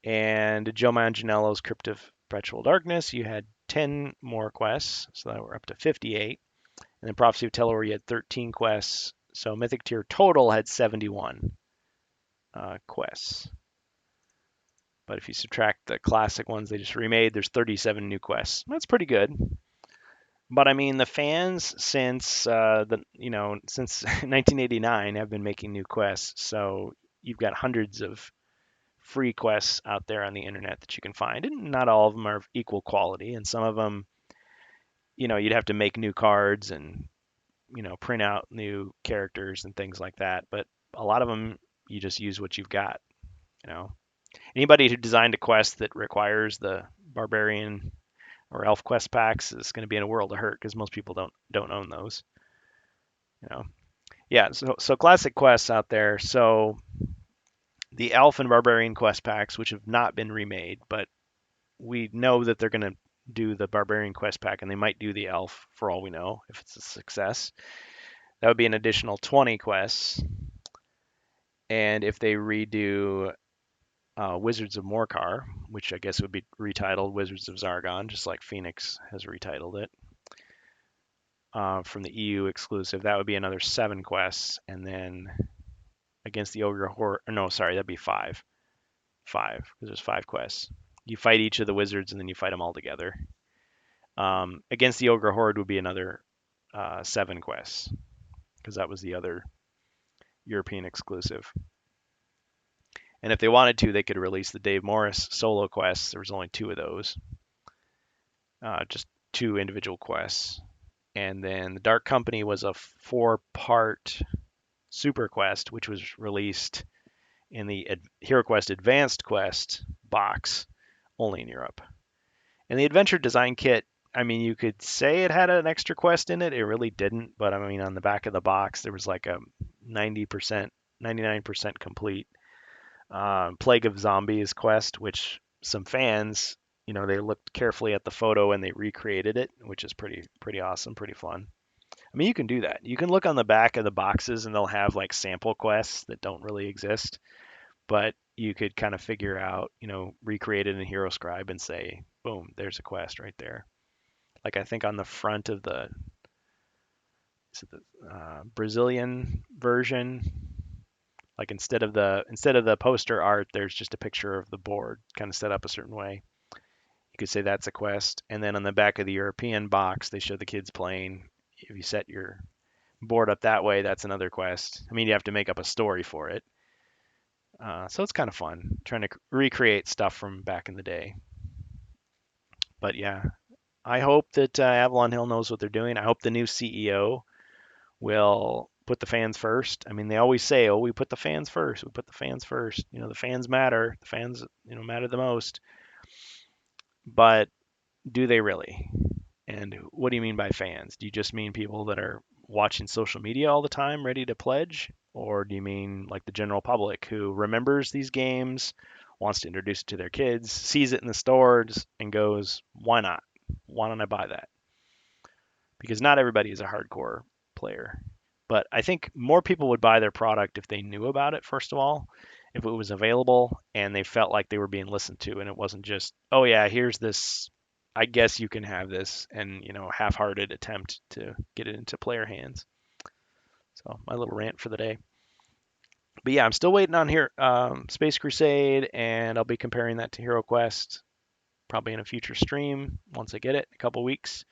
And Joe Manganiello's Crypt of Perpetual Darkness, you had 10 more quests. So that we're up to 58. And then Prophecy of Telor, you had 13 quests. So Mythic tier total had 71 quests. But if you subtract the classic ones they just remade, there's 37 new quests. That's pretty good. But I mean, the fans since since 1989 have been making new quests. So you've got hundreds of free quests out there on the internet that you can find, and not all of them are of equal quality. And some of them, you'd have to make new cards and print out new characters and things like that. But a lot of them, you just use what you've got. You know, anybody who designed a quest that requires the barbarian or elf quest packs is going to be in a world of hurt because most people don't own those. You know, yeah. So classic quests out there. So the elf and barbarian quest packs, which have not been remade, but we know that they're going to do the barbarian quest pack, and they might do the elf for all we know if it's a success. That would be an additional 20 quests. And if they redo Wizards of Morcar, which I guess would be retitled Wizards of Zargon, just like Phoenix has retitled it, from the EU exclusive, that would be another 7 quests. And then against the Ogre Horde, no, sorry, that'd be 5. 5, because there's 5 quests. You fight each of the wizards and then you fight them all together. Against the Ogre Horde would be another 7 quests, because that was the other European exclusive. And if they wanted to, they could release the Dave Morris solo quests. There was only 2 of those, just 2 individual quests. And then the Dark Company was a 4-part super quest, which was released in the HeroQuest Advanced Quest box, only in Europe. And the Adventure Design Kit, I mean, you could say it had an extra quest in it. It really didn't, but I mean, on the back of the box, there was like a 90%, 99% complete Plague of Zombies quest, which some fans, they looked carefully at the photo and they recreated it, which is pretty awesome, pretty fun. I mean, you can do that. You can look on the back of the boxes and they'll have like sample quests that don't really exist, but you could kind of figure out, recreate it in HeroScribe and say, boom, there's a quest right there. Like I think on the front of the Brazilian version, like instead of the poster art, there's just a picture of the board kind of set up a certain way. You could say that's a quest. And then on the back of the European box, they show the kids playing. If you set your board up that way, that's another quest. I mean, you have to make up a story for it. So it's kind of fun trying to recreate stuff from back in the day. But yeah, I hope that Avalon Hill knows what they're doing. I hope the new CEO will put the fans first. I mean, they always say, "Oh, we put the fans first. We put the fans first." The fans matter. The fans, matter the most. But do they really? And what do you mean by fans? Do you just mean people that are watching social media all the time, ready to pledge? Or do you mean like the general public who remembers these games, wants to introduce it to their kids, sees it in the stores, and goes, why not? Why don't I buy that? Because not everybody is a hardcore player. But I think more people would buy their product if they knew about it, first of all, if it was available and they felt like they were being listened to and it wasn't just, oh, yeah, here's this, I guess you can have this, and, half-hearted attempt to get it into player hands. So my little rant for the day. But yeah, I'm still waiting on here Space Crusade, and I'll be comparing that to HeroQuest probably in a future stream once I get it in a couple weeks.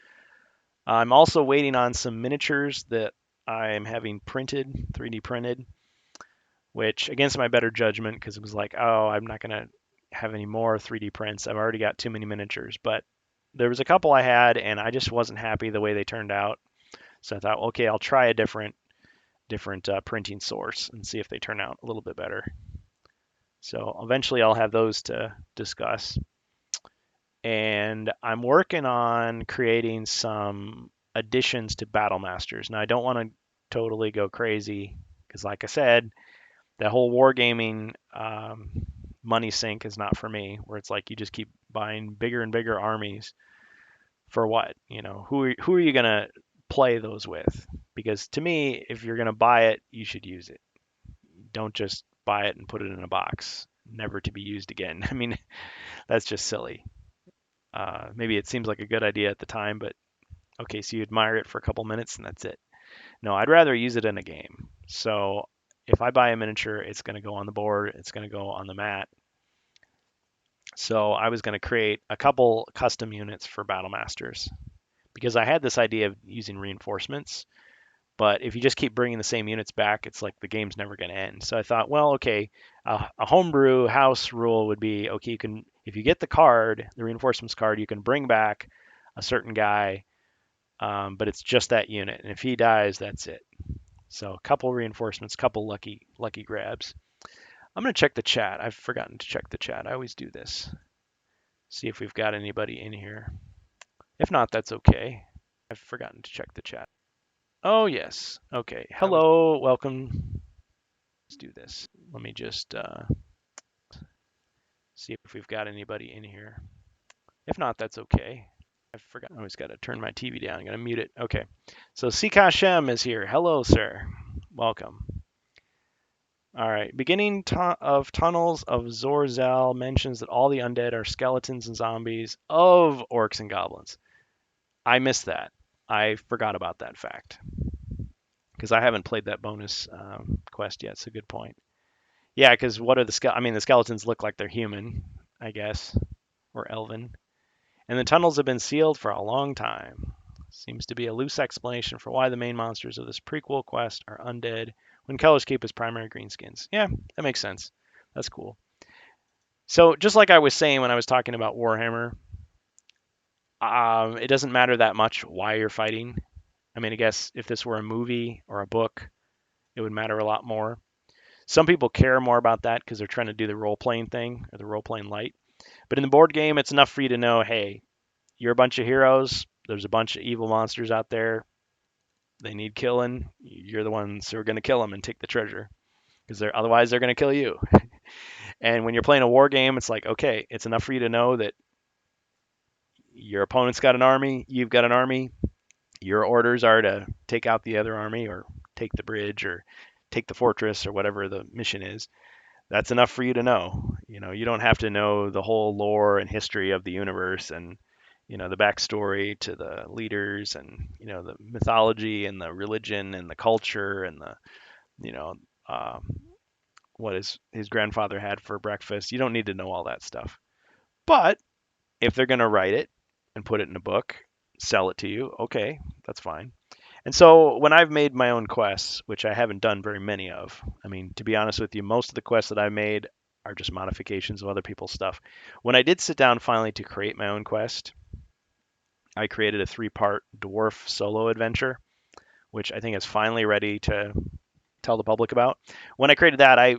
I'm also waiting on some miniatures that I'm having printed, 3D printed, which against my better judgment, because it was like, oh, I'm not going to have any more 3D prints. I've already got too many miniatures. But there was a couple I had, and I just wasn't happy the way they turned out. So I thought, okay, I'll try a different printing source and see if they turn out a little bit better. So eventually I'll have those to discuss. And I'm working on creating some additions to Battle Masters. Now I don't want to totally go crazy because, like I said, the whole wargaming money sink is not for me. Where it's like you just keep buying bigger and bigger armies for what? Who are you gonna play those with? Because to me, if you're gonna buy it, you should use it. Don't just buy it and put it in a box, never to be used again. I mean, that's just silly. Maybe it seems like a good idea at the time, but okay, so you admire it for a couple minutes and that's it. No, I'd rather use it in a game. So if I buy a miniature, it's going to go on the board, it's going to go on the mat. So I was going to create a couple custom units for Battle Masters because I had this idea of using reinforcements. But if you just keep bringing the same units back, it's like the game's never going to end. So I thought, well, okay, a homebrew house rule would be, okay, you can, if you get the card, the reinforcements card, you can bring back a certain guy, but it's just that unit. And if he dies, that's it. So a couple reinforcements, couple lucky grabs. I'm going to check the chat. I've forgotten to check the chat. I always do this. See if we've got anybody in here. If not, that's okay. I've forgotten to check the chat. Oh, yes. Okay. Hello. Welcome. Let's do this. Let me just see if we've got anybody in here. If not, that's okay. I forgot. I always got to turn my TV down. I'm going to mute it. Okay. So Sika Shem is here. Hello, sir. Welcome. All right. Beginning of Tunnels of Zorzel mentions that all the undead are skeletons and zombies of orcs and goblins. I missed that. I forgot about that fact because I haven't played that bonus quest yet. It's a good point. Yeah, because what are the I mean, the skeletons look like they're human, I guess, or elven. And the tunnels have been sealed for a long time. Seems to be a loose explanation for why the main monsters of this prequel quest are undead when Keller's Keep is primary greenskins. Yeah, that makes sense. That's cool. So just like I was saying when I was talking about Warhammer, it doesn't matter that much why you're fighting. I mean, I guess if this were a movie or a book, it would matter a lot more. Some people care more about that because they're trying to do the role-playing thing or the role-playing light. But in the board game, it's enough for you to know, hey, you're a bunch of heroes. There's a bunch of evil monsters out there. They need killing. You're the ones who are going to kill them and take the treasure because otherwise they're going to kill you. And when you're playing a war game, it's like, okay, it's enough for you to know that your opponent's got an army, you've got an army. Your orders are to take out the other army or take the bridge or take the fortress or whatever the mission is. That's enough for you to know. You don't have to know the whole lore and history of the universe and the backstory to the leaders and the mythology and the religion and the culture and the you know uh, what his grandfather had for breakfast. You don't need to know all that stuff. But if they're going to write it and put it in a book, sell it to you, okay, that's fine. And so when I've made my own quests, which I haven't done very many of, I mean, to be honest with you, most of the quests that I made are just modifications of other people's stuff. When I did sit down finally to create my own quest, I created a 3-part dwarf solo adventure, which I think is finally ready to tell the public about. When I created that, I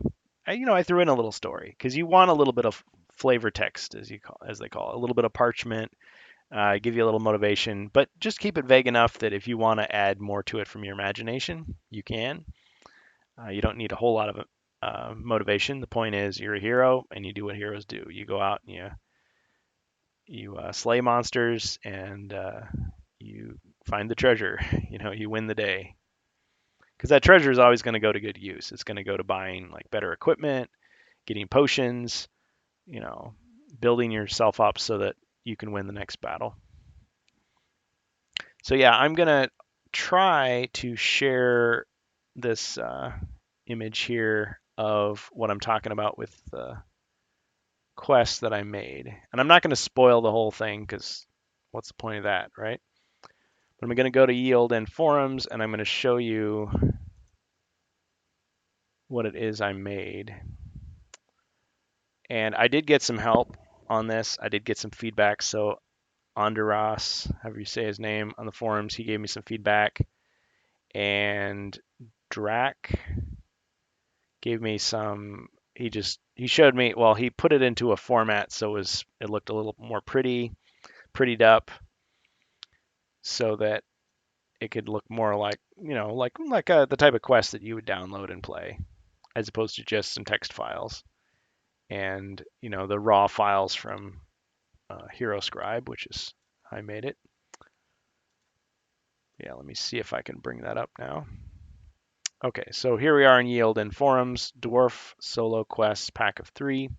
threw in a little story because you want a little bit of flavor text, as they call it, a little bit of parchment, give you a little motivation, but just keep it vague enough that if you want to add more to it from your imagination, you can. You don't need a whole lot of motivation. The point is, you're a hero and you do what heroes do. You go out and you slay monsters and you find the treasure. You win the day because that treasure is always going to go to good use. It's going to go to buying like better equipment, getting potions, building yourself up so that you can win the next battle. So yeah, I'm gonna try to share this image here of what I'm talking about with the quest that I made. And I'm not going to spoil the whole thing because what's the point of that, right? But I'm going to go to Yield and Forums and I'm going to show you what it is I made. And I did get some help on this. I did get some feedback. So Andras, however you say his name, on the forums, he gave me some feedback. And Drac gave me some. He showed me. Well, he put it into a format so it looked a little more prettied up, so that it could look more like the type of quest that you would download and play, as opposed to just some text files and the raw files from HeroScribe, which is how I made it. Yeah, let me see if I can bring that up now. Okay, so here we are in Yield and Forums, Dwarf Solo Quest Pack of 3.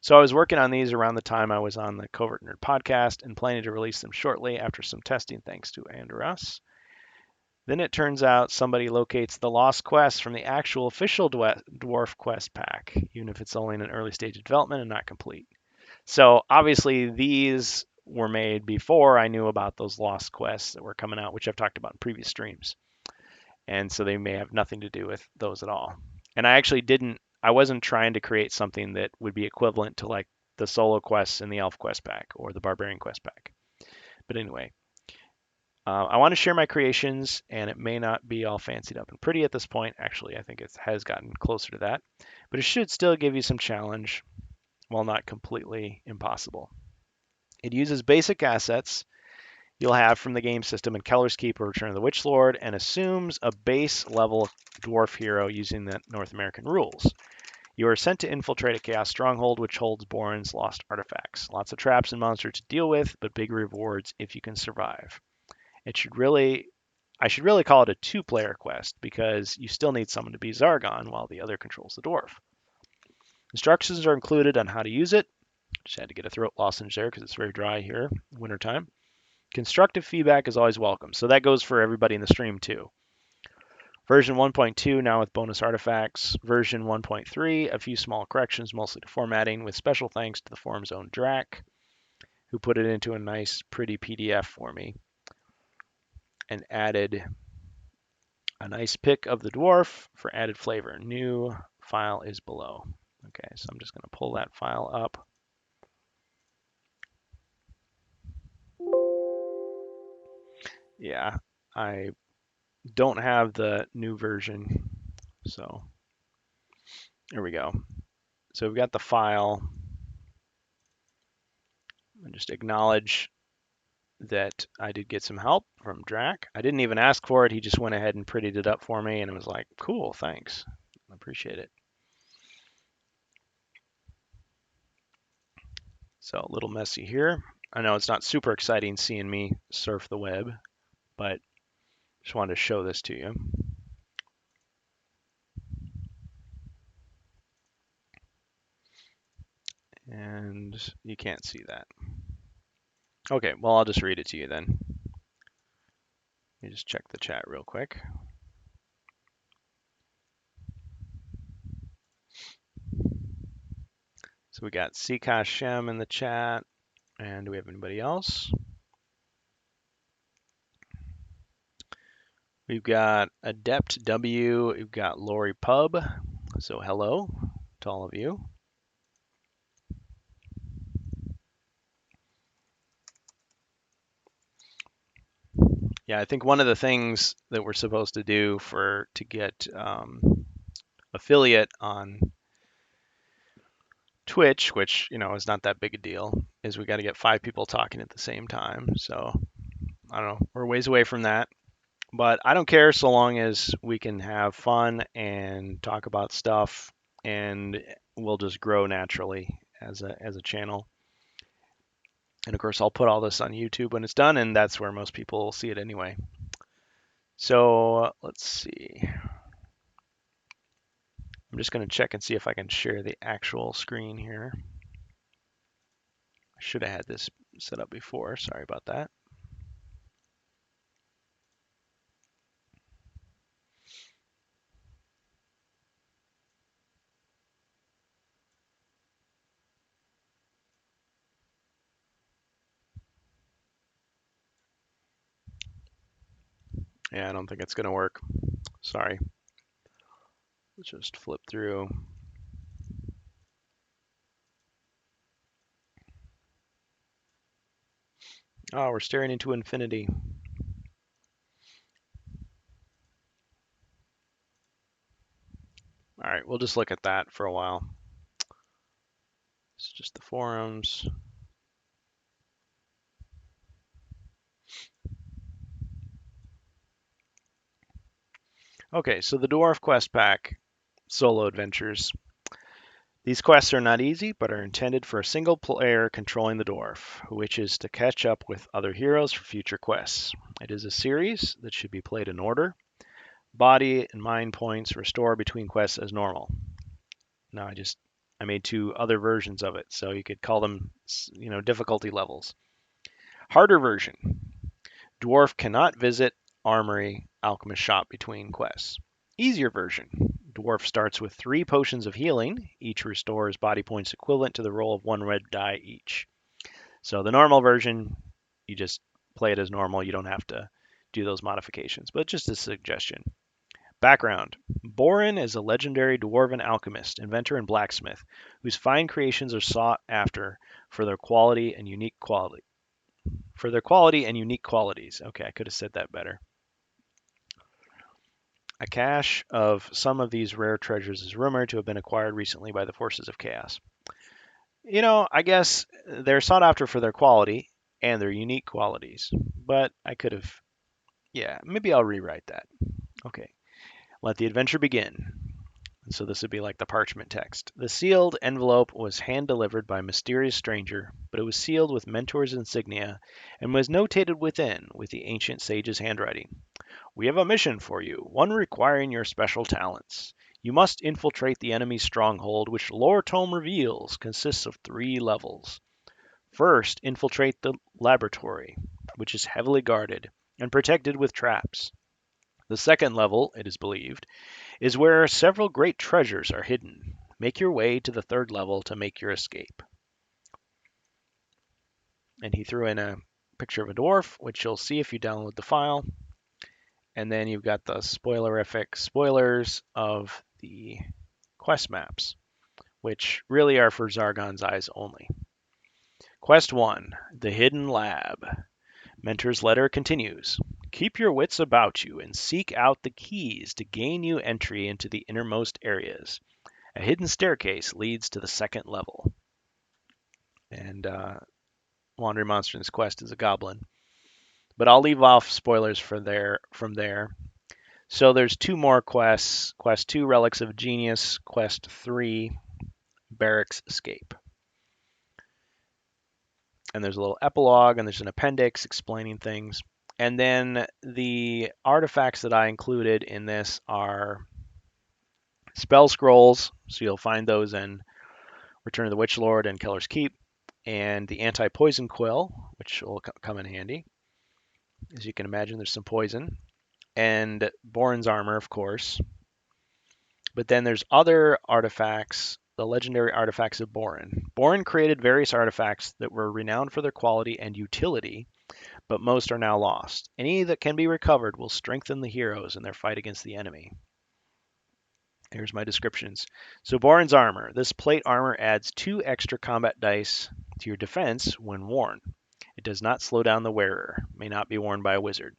So I was working on these around the time I was on the Covert Nerd podcast and planning to release them shortly after some testing thanks to Andras. Then it turns out somebody locates the lost quest from the actual official dwarf quest pack, even if it's only in an early stage of development and not complete. So obviously these were made before I knew about those lost quests that were coming out, which I've talked about in previous streams. And so they may have nothing to do with those at all. And I wasn't trying to create something that would be equivalent to like the solo quests in the elf quest pack or the barbarian quest pack. But anyway, I want to share my creations, and it may not be all fancied up and pretty at this point. Actually, I think it has gotten closer to that, but it should still give you some challenge while not completely impossible. It uses basic assets you'll have from the game system in Keller's Keep or Return of the Witch Lord and assumes a base level dwarf hero using the North American rules. You are sent to infiltrate a Chaos Stronghold which holds Borin's lost artifacts. Lots of traps and monsters to deal with, but big rewards if you can survive. I should really call it a two-player quest because you still need someone to be Zargon while the other controls the dwarf. Instructions are included on how to use it. Just had to get a throat lozenge there because it's very dry here, wintertime. Constructive feedback is always welcome. So that goes for everybody in the stream too. Version 1.2 now with bonus artifacts. Version 1.3, a few small corrections, mostly to formatting, with special thanks to the forum's own Drac, who put it into a nice, pretty PDF for me and added a nice pic of the dwarf for added flavor. New file is below. Okay, so I'm just going to pull that file up. Yeah, I don't have the new version, so here we go. So we've got the file. And just acknowledge that I did get some help from Drac. I didn't even ask for it. He just went ahead and prettied it up for me, and it was like, cool, thanks. I appreciate it. So a little messy here. I know it's not super exciting seeing me surf the web, but just wanted to show this to you. And you can't see that. Okay, well, I'll just read it to you then. Let me just check the chat real quick. So we got Sikash Shem in the chat. And do we have anybody else? We've got Adept W. We've got Lori Pub. So hello to all of you. Yeah, I think one of the things that we're supposed to do to get affiliate on Twitch, which is not that big a deal, is we got to get 5 people talking at the same time. So I don't know, we're ways away from that, but I don't care so long as we can have fun and talk about stuff, and we'll just grow naturally as a channel. And of course, I'll put all this on YouTube when it's done, and that's where most people will see it anyway. So let's see. I'm just going to check and see if I can share the actual screen here. I should have had this set up before. Sorry about that. Yeah, I don't think it's going to work. Sorry. Let's just flip through. Oh, we're staring into infinity. All right, we'll just look at that for a while. It's just the forums. Okay, so the Dwarf Quest Pack solo adventures. These quests are not easy, but are intended for a single player controlling the dwarf, who wishes to catch up with other heroes for future quests. It is a series that should be played in order. Body and mind points restore between quests as normal. Now I made 2 other versions of it, so you could call them, difficulty levels. Harder version. Dwarf cannot visit armory alchemist shop between quests. Easier version. Dwarf starts with 3 potions of healing. Each restores body points equivalent to the roll of 1 red die each. So the normal version, you just play it as normal. You don't have to do those modifications, but just a suggestion. Background. Borin is a legendary dwarven alchemist, inventor, and blacksmith, whose fine creations are sought after for their quality and unique qualities. Okay, I could have said that better. A cache of some of these rare treasures is rumored to have been acquired recently by the forces of chaos. I guess they're sought after for their quality and their unique qualities, but I could have, maybe I'll rewrite that. Okay. Let the adventure begin. So this would be like the parchment text. The sealed envelope was hand-delivered by a mysterious stranger, but it was sealed with Mentor's insignia and was notated within with the ancient sage's handwriting. We have a mission for you, one requiring your special talents. You must infiltrate the enemy's stronghold, which Lore Tome reveals consists of 3 levels. First, infiltrate the laboratory, which is heavily guarded and protected with traps. The second level, it is believed, is where several great treasures are hidden. Make your way to the 3rd level to make your escape. And he threw in a picture of a dwarf, which you'll see if you download the file. And then you've got the spoilerific spoilers of the quest maps, which really are for Zargon's eyes only. Quest 1, The Hidden Lab. Mentor's letter continues. Keep your wits about you and seek out the keys to gain you entry into the innermost areas. A hidden staircase leads to the 2nd level. And Wandering Monster in this quest is a goblin. But I'll leave off spoilers from there. So there's 2 more quests. Quest 2, Relics of Genius. Quest 3, Barracks Escape. And there's a little epilogue and there's an appendix explaining things. And then the artifacts that I included in this are spell scrolls. So you'll find those in Return of the Witch Lord and Keller's Keep. And the anti-poison quill, which will come in handy. As you can imagine, there's some poison. And Borin's armor, of course. But then there's other artifacts, the legendary artifacts of Borin. Borin created various artifacts that were renowned for their quality and utility, but most are now lost. Any that can be recovered will strengthen the heroes in their fight against the enemy. Here's my descriptions. So Borin's armor. This plate armor adds 2 extra combat dice to your defense when worn. It does not slow down the wearer. May not be worn by a wizard.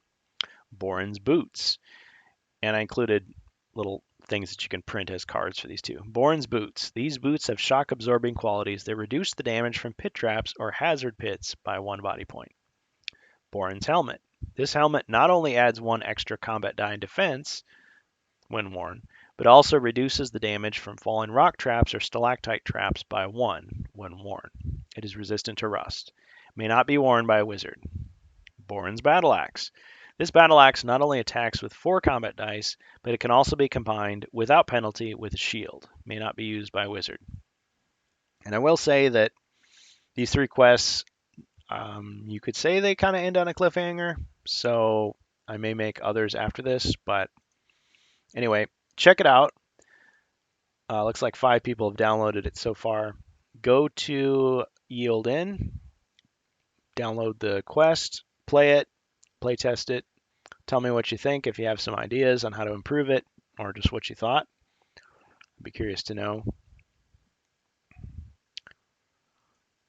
Borin's boots. And I included little things that you can print as cards for these 2. Borin's boots. These boots have shock absorbing qualities that reduce the damage from pit traps or hazard pits by 1 body point. Borin's helmet. This helmet not only adds 1 extra combat die in defense when worn, but also reduces the damage from falling rock traps or stalactite traps by 1 when worn. It is resistant to rust. May not be worn by a wizard. Borin's battle axe. This battle axe not only attacks with 4 combat dice, but it can also be combined without penalty with a shield. May not be used by a wizard. And I will say that these 3 quests, you could say they kind of end on a cliffhanger, so I may make others after this, but anyway, check it out. Looks like 5 people have downloaded it so far. Go to Yield In, download the quest, play it, play test it. Tell me what you think, if you have some ideas on how to improve it, or just what you thought. I'd be curious to know.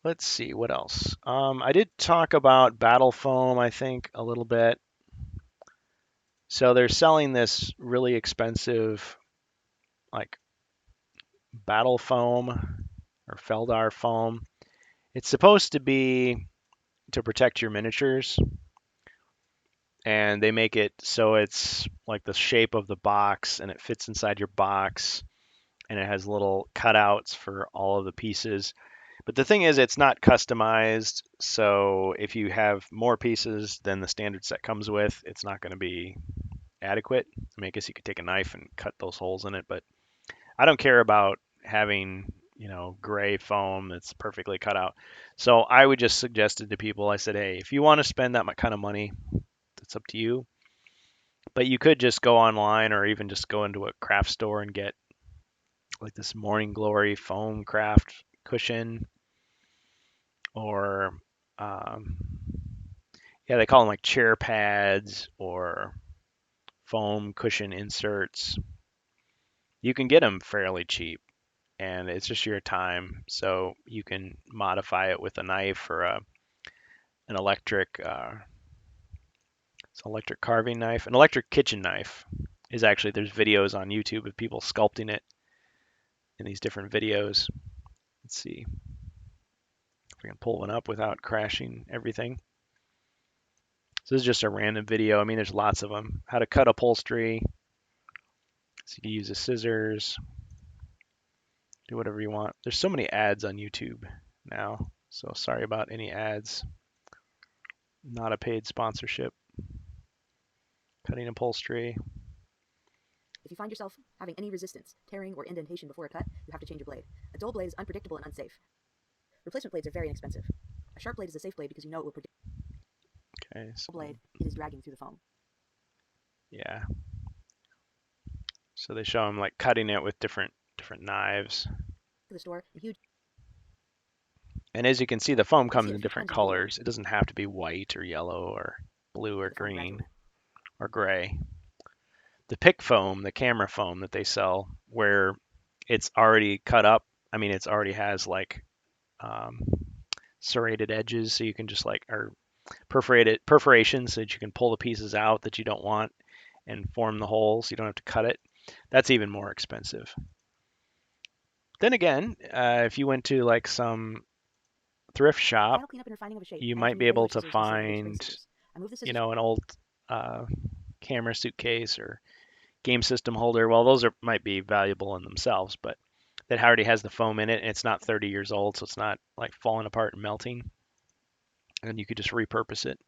Let's see, what else? I did talk about Battle Foam, I think, a little bit. So they're selling this really expensive, like, Battle Foam or Feldar foam. It's supposed to be to protect your miniatures, and they make it so it's like the shape of the box and it fits inside your box, and it has little cutouts for all of the pieces. But the thing is, it's not customized, so if you have more pieces than the standard set comes with, it's not going to be adequate. I mean, I guess you could take a knife and cut those holes in it, but I don't care about having, gray foam that's perfectly cut out. So I would just suggest it to people. I said, hey, if you want to spend that kind of money, it's up to you. But you could just go online or even just go into a craft store and get like this Morning Glory foam craft cushion, or um, yeah, they call them like chair pads or foam cushion inserts. You can get them fairly cheap, and it's just your time. So you can modify it with a knife or an electric carving knife. An electric kitchen knife is actually, there's videos on YouTube of people sculpting it in these different videos. Let's see if I can pull one up without crashing everything. So this is just a random video. I mean, there's lots of them. How to cut upholstery. So you can use the scissors. Do whatever you want. There's so many ads on YouTube now. So sorry about any ads. Not a paid sponsorship. Cutting upholstery. If you find yourself having any resistance, tearing, or indentation before a cut, you have to change your blade. A dull blade is unpredictable and unsafe. Replacement blades are very inexpensive. A sharp blade is a safe blade because you know it will predict. Okay. So, Blade, it is dragging through the foam. yeah. So they show them like cutting it with different knives. To the store, huge. And as you can see, the foam comes in different colors. It doesn't have to be white or yellow or blue or green or gray. The pick foam, the camera foam that they sell, where it's already cut up. I mean, it's already has like serrated edges, so you can just like, or perforations, so that you can pull the pieces out that you don't want and form the holes. You don't have to cut it. That's even more expensive. Then again, if you went to like some thrift shop, you might be able to find, you know, an old camera suitcase or game system holder. Well, those might be valuable in themselves, but that already has the foam in it, and it's not 30 years old, so it's not like falling apart and melting. And you could just repurpose it.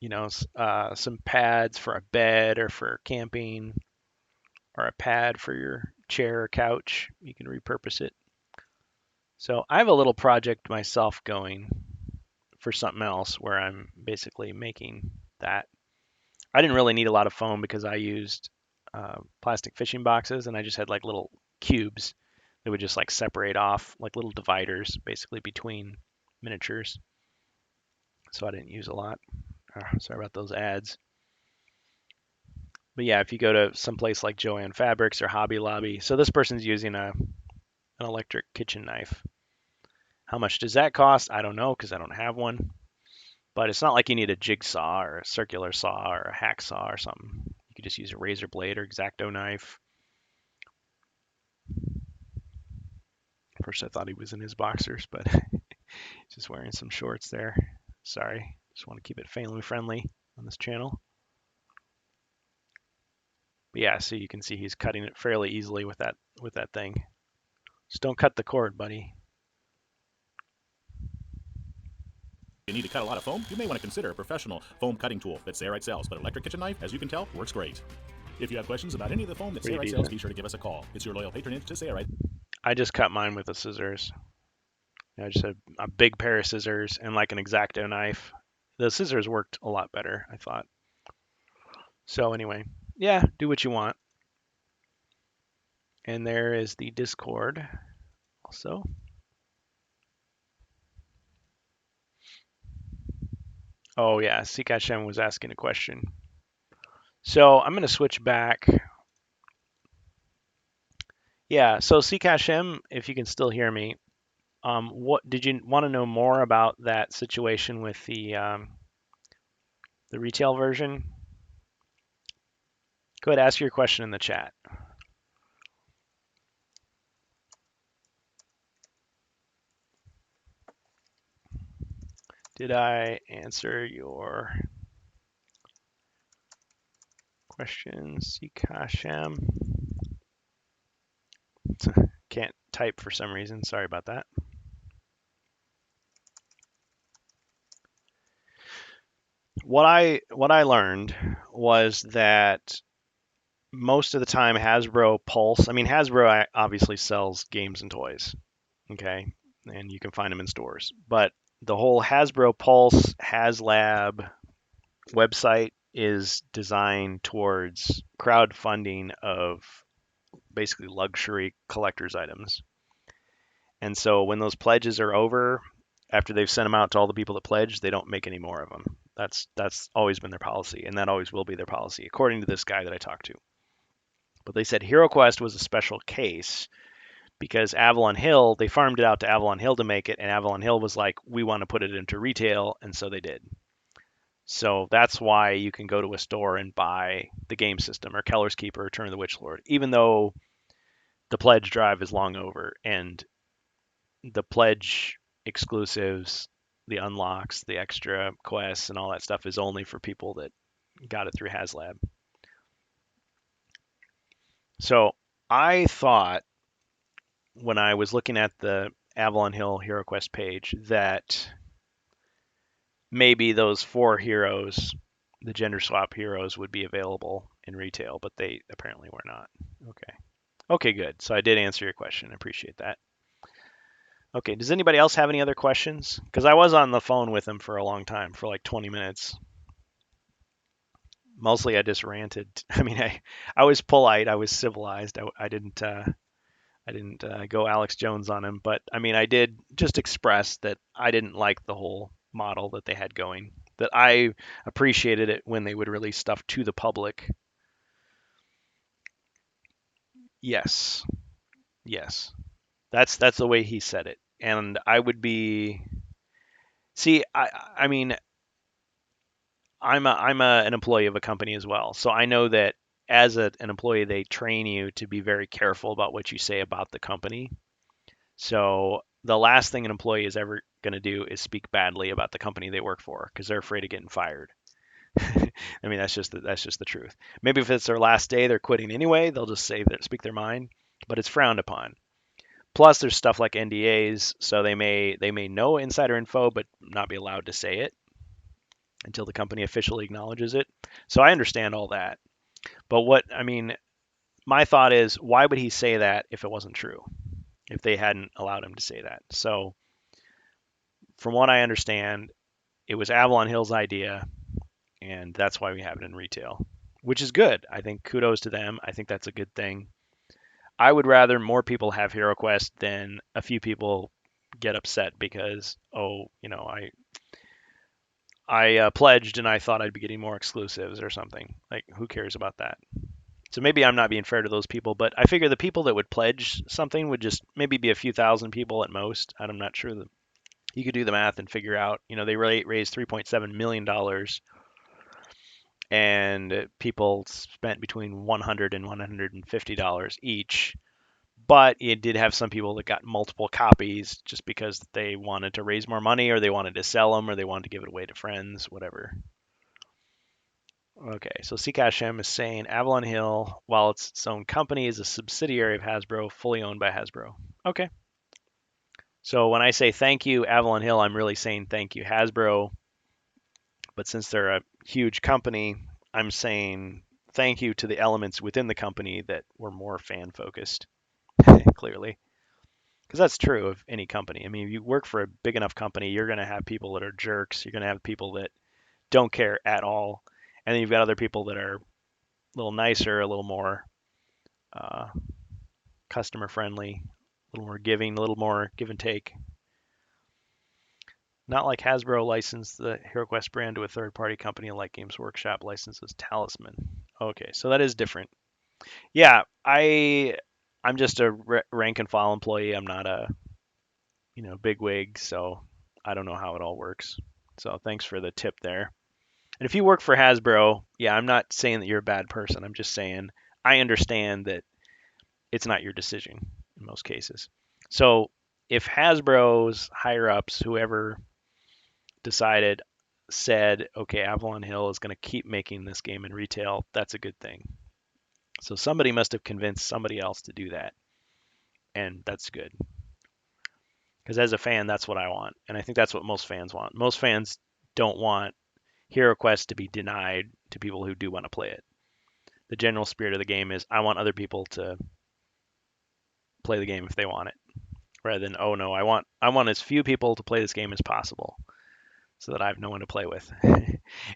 You know, some pads for a bed or for camping, or a pad for your chair or couch. You can repurpose it. So I have a little project myself going for something else where I'm basically making that. I didn't really need a lot of foam because I used plastic fishing boxes, and I just had like little cubes that would just like separate off, like little dividers basically between miniatures. So I didn't use a lot. Sorry about those ads. But yeah, if you go to some place like Joann Fabrics or Hobby Lobby, so this person's using an electric kitchen knife. How much does that cost? I don't know because I don't have one. But it's not like you need a jigsaw or a circular saw or a hacksaw or something. You could just use a razor blade or X-Acto knife. First I thought he was in his boxers, but he's just wearing some shorts there. Sorry, just want to keep it family friendly on this channel. But yeah, so you can see he's cutting it fairly easily with that thing. Just don't cut the cord, buddy. You need to cut a lot of foam? You may want to consider a professional foam cutting tool that Sailrite sells, but electric kitchen knife, as you can tell, works great. If you have questions about any of the foam that Sailrite sells, be sure to give us a call. It's your loyal patronage to Sailrite. I just cut mine with the scissors. I just had a big pair of scissors and like an X-Acto knife. The scissors worked a lot better, I thought. So anyway, yeah, do what you want. And there is the Discord also. Oh yeah, Sikashem was asking a question. So I'm going to switch back. Yeah, so Sikashem, if you can still hear me, what did you want to know more about that situation with the retail version? Go ahead, ask your question in the chat. Did I answer your question, Sikashem? Can't type for some reason. Sorry about that. What I learned was that most of the time Hasbro Pulse, I mean Hasbro obviously sells games and toys, okay, and you can find them in stores. But the whole Hasbro Pulse HasLab website is designed towards crowdfunding of basically luxury collector's items. And so when those pledges are over, after they've sent them out to all the people that pledged, they don't make any more of them. That's always been their policy, and that always will be their policy, according to this guy that I talked to. But they said HeroQuest was a special case because Avalon Hill, they farmed it out to Avalon Hill to make it, and Avalon Hill was like, we want to put it into retail, and so they did. So that's why you can go to a store and buy the game system or Keller's Keep or Return of the Witch Lord, even though the pledge drive is long over and the pledge exclusives, the unlocks, the extra quests, and all that stuff is only for people that got it through HasLab. So I thought when I was looking at the Avalon Hill HeroQuest page that maybe those 4 heroes, the gender swap heroes, would be available in retail, but they apparently were not. Okay, good. So I did answer your question. I appreciate that. Okay, does anybody else have any other questions? Because I was on the phone with him for a long time, for like 20 minutes. Mostly I just ranted. I mean, I was polite. I was civilized. I didn't go Alex Jones on him, but I mean, I did just express that I didn't like the whole model that they had going, that I appreciated it when they would release stuff to the public. Yes. That's the way he said it. And I would be, see, I mean, I'm an employee of a company as well. So I know that as an employee, they train you to be very careful about what you say about the company. So the last thing an employee is ever going to do is speak badly about the company they work for because they're afraid of getting fired. I mean, that's just the truth. Maybe if it's their last day, they're quitting anyway. They'll just speak their mind, but it's frowned upon. Plus, there's stuff like NDAs, so they may know insider info, but not be allowed to say it until the company officially acknowledges it. So I understand all that. But my thought is, why would he say that if it wasn't true? If they hadn't allowed him to say that. So from what I understand, it was Avalon Hill's idea, and that's why we have it in retail, which is good. I think kudos to them. I think that's a good thing. I would rather more people have HeroQuest than a few people get upset because, I pledged and I thought I'd be getting more exclusives or something. Like, who cares about that? So maybe I'm not being fair to those people, but I figure the people that would pledge something would just maybe be a few thousand people at most. I'm not sure that you could do the math and figure out, they raised $3.7 million and people spent between $100 and $150 each. But it did have some people that got multiple copies just because they wanted to raise more money or they wanted to sell them or they wanted to give it away to friends, whatever. Okay, so Sikashem is saying Avalon Hill, while it's its own company, is a subsidiary of Hasbro, fully owned by Hasbro. Okay. So when I say thank you, Avalon Hill, I'm really saying thank you, Hasbro. But since they're a huge company, I'm saying thank you to the elements within the company that were more fan-focused, clearly. Because that's true of any company. I mean, if you work for a big enough company, you're going to have people that are jerks. You're going to have people that don't care at all. And then you've got other people that are a little nicer, a little more customer friendly, a little more giving, a little more give and take. Not like Hasbro licensed the HeroQuest brand to a third-party company like Games Workshop licenses Talisman. Okay, so that is different. Yeah, I'm just a rank and file employee. I'm not a big wig, so I don't know how it all works. So thanks for the tip there. And if you work for Hasbro, yeah, I'm not saying that you're a bad person. I'm just saying I understand that it's not your decision in most cases. So if Hasbro's higher ups, whoever said, okay, Avalon Hill is going to keep making this game in retail, that's a good thing. So somebody must have convinced somebody else to do that. And that's good. Because as a fan, that's what I want. And I think that's what most fans want. Most fans don't want HeroQuest to be denied to people who do want to play it. The general spirit of the game is I want other people to play the game if they want it. Rather than, oh no, I want as few people to play this game as possible. so that I have no one to play with.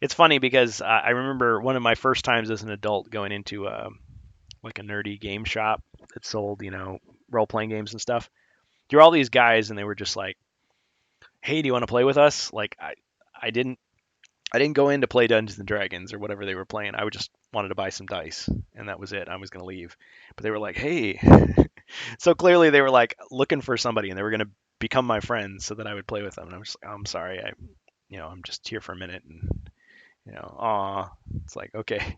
It's funny because I remember one of my first times as an adult going into like a nerdy game shop that sold, role-playing games and stuff. There were all these guys, and they were just like, "Hey, do you want to play with us?" Like I didn't I didn't go in to play Dungeons and Dragons or whatever they were playing. I just wanted to buy some dice, and that was it. I was going to leave, but they were like, "Hey," so clearly they were like looking for somebody, and they were going to become my friends so that I would play with them. And I was like, "I'm sorry, I'm just here for a minute," and aw, it's like okay.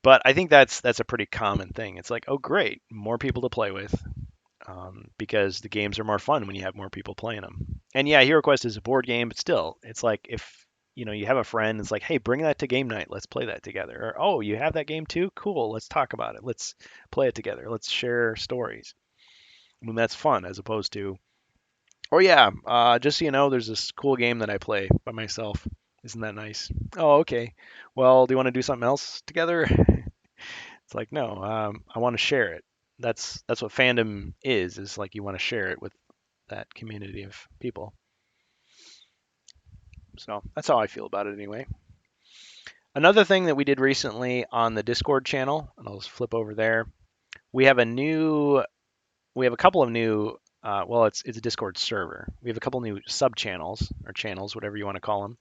But I think that's a pretty common thing. It's like, oh great, more people to play with, because the games are more fun when you have more people playing them. And yeah, HeroQuest is a board game, but still, it's like if you have a friend, it's like, hey, bring that to game night. Let's play that together. Or oh, you have that game too? Cool. Let's talk about it. Let's play it together. Let's share stories. I mean, that's fun as opposed to, oh yeah, just so you know, there's this cool game that I play by myself. Isn't that nice? Oh, okay. Well, do you want to do something else together? It's like, no, I want to share it. That's what fandom is like you want to share it with that community of people. So that's how I feel about it anyway. Another thing that we did recently on the Discord channel, and I'll just flip over there. We have a couple of new, well, it's a Discord server. We have a couple new sub channels or channels, whatever you want to call them.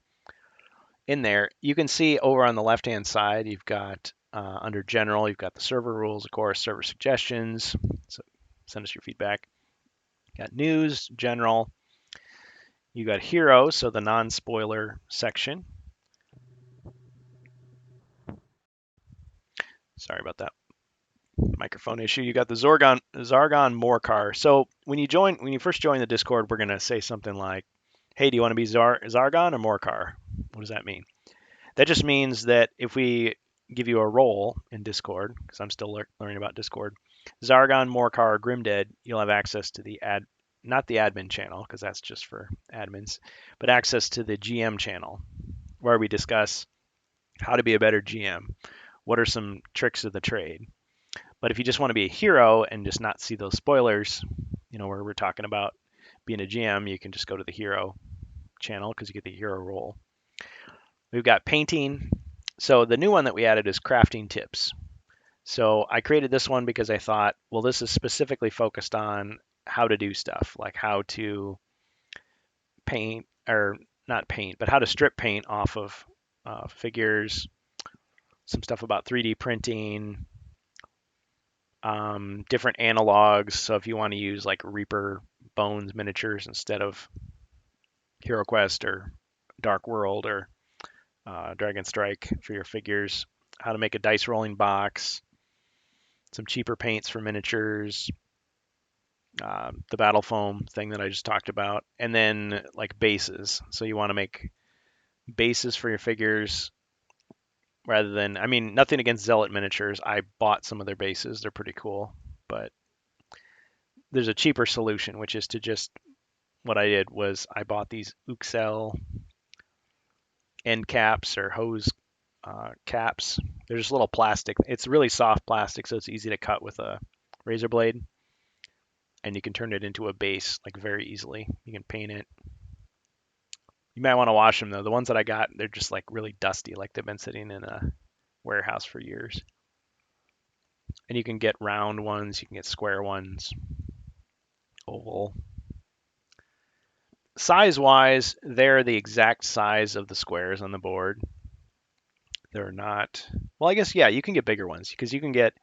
In there, you can see over on the left-hand side, you've got under general, you've got the server rules, of course, server suggestions. So send us your feedback. Got news, general. You got hero, so the non-spoiler section. Sorry about that microphone issue. You got the Zargon Morcar. So when you first join the Discord, we're gonna say something like, "Hey, do you want to be Zargon or Morcar?" What does that mean? That just means that if we give you a role in Discord, because I'm still learning about Discord, Zargon, Morcar, or Grimdead, you'll have access to not the admin channel, because that's just for admins, but access to the GM channel, where we discuss how to be a better GM. What are some tricks of the trade? But if you just want to be a hero and just not see those spoilers, where we're talking about being a GM, you can just go to the hero channel because you get the hero role. We've got painting. So the new one that we added is crafting tips. So I created this one because I thought, well, this is specifically focused on how to do stuff, like how to paint, or not paint, but how to strip paint off of figures, some stuff about 3D printing, different analogs. So if you want to use like Reaper Bones miniatures instead of HeroQuest or Dark World or Dragon Strike for your figures, how to make a dice rolling box, some cheaper paints for miniatures, the battle foam thing that I just talked about, and then like bases. So you want to make bases for your figures rather than, I mean, nothing against Zealot miniatures. I bought some of their bases. They're pretty cool, but there's a cheaper solution, which is to just, what I did was I bought these Uxel end caps or hose caps. They're just little plastic. It's really soft plastic, so it's easy to cut with a razor blade. And you can turn it into a base like very easily. You can paint it. You might want to wash them though. The ones that I got, they're just like really dusty, like they've been sitting in a warehouse for years. And you can get round ones, you can get square ones, oval. Size-wise, they're the exact size of the squares on the board. They're not, well, I guess, yeah, you can get bigger ones because you can get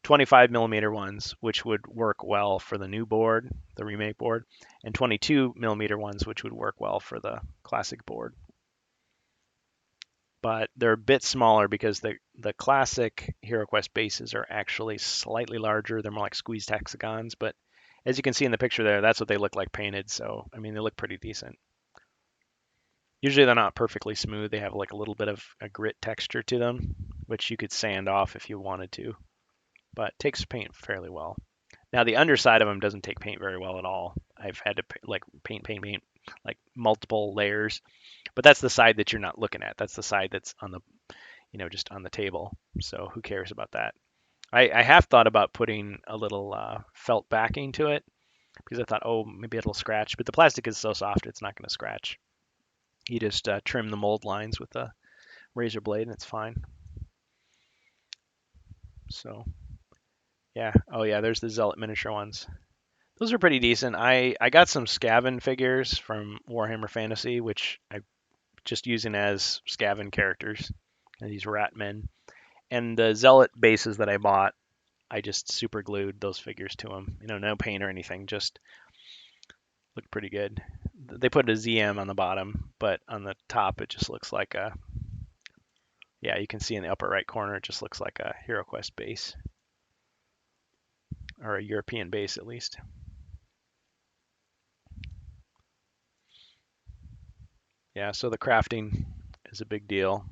25 millimeter ones, which would work well for the new board, the remake board, and 22 millimeter ones, which would work well for the classic board. But they're a bit smaller because the classic HeroQuest bases are actually slightly larger. They're more like squeezed hexagons, but as you can see in the picture there, that's what they look like painted. So, I mean, they look pretty decent. Usually they're not perfectly smooth. They have like a little bit of a grit texture to them, which you could sand off if you wanted to, but takes paint fairly well. Now the underside of them doesn't take paint very well at all. I've had to like paint like multiple layers, but that's the side that you're not looking at. That's the side that's on the, just on the table. So who cares about that? I have thought about putting a little felt backing to it because I thought, oh, maybe it'll scratch, but the plastic is so soft it's not going to scratch. You just trim the mold lines with a razor blade, and it's fine. So yeah. Oh yeah, there's the Zealot miniature ones. Those are pretty decent. I got some Skaven figures from Warhammer Fantasy, which I'm just using as Skaven characters, and these rat men. And the Zealot bases that I bought, I just super glued those figures to them. No paint or anything, just look pretty good. They put a ZM on the bottom, but on the top it just looks like a, yeah, you can see in the upper right corner, it just looks like a HeroQuest base, or a European base at least. Yeah, so the crafting is a big deal.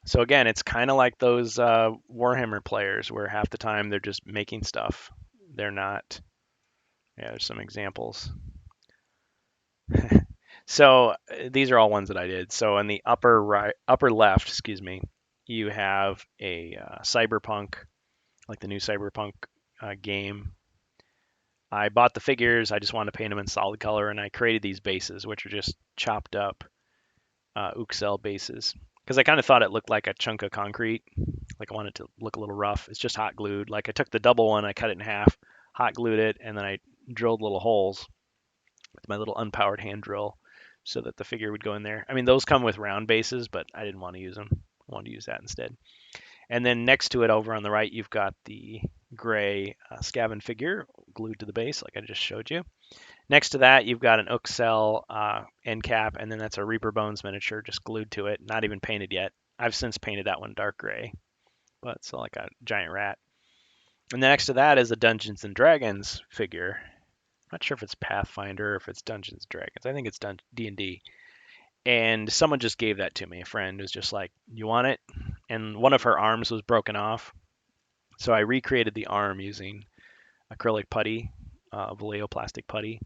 So again, it's kind of like those Warhammer players where half the time they're just making stuff. They're not. Yeah, there's some examples. So these are all ones that I did. So in the upper left, excuse me, you have a Cyberpunk, like the new Cyberpunk game. I bought the figures. I just wanted to paint them in solid color, and I created these bases, which are just chopped up Uxel bases, because I kind of thought it looked like a chunk of concrete. Like I wanted it to look a little rough. It's just hot glued. Like I took the double one, I cut it in half, hot glued it, and then I drilled little holes with my little unpowered hand drill so that the figure would go in there. I mean, those come with round bases, but I didn't want to use them. I wanted to use that instead. And then next to it over on the right, you've got the gray Skaven figure glued to the base, like I just showed you. Next to that, you've got an Uxel end cap, and then that's a Reaper Bones miniature just glued to it, not even painted yet. I've since painted that one dark gray, but it's like a giant rat. And then next to that is a Dungeons and Dragons figure. I'm not sure if it's Pathfinder or if it's Dungeons and Dragons. I think it's D&D. And someone just gave that to me. A friend was just like, "You want it?" And one of her arms was broken off, so I recreated the arm using acrylic putty, Vallejo plastic putty,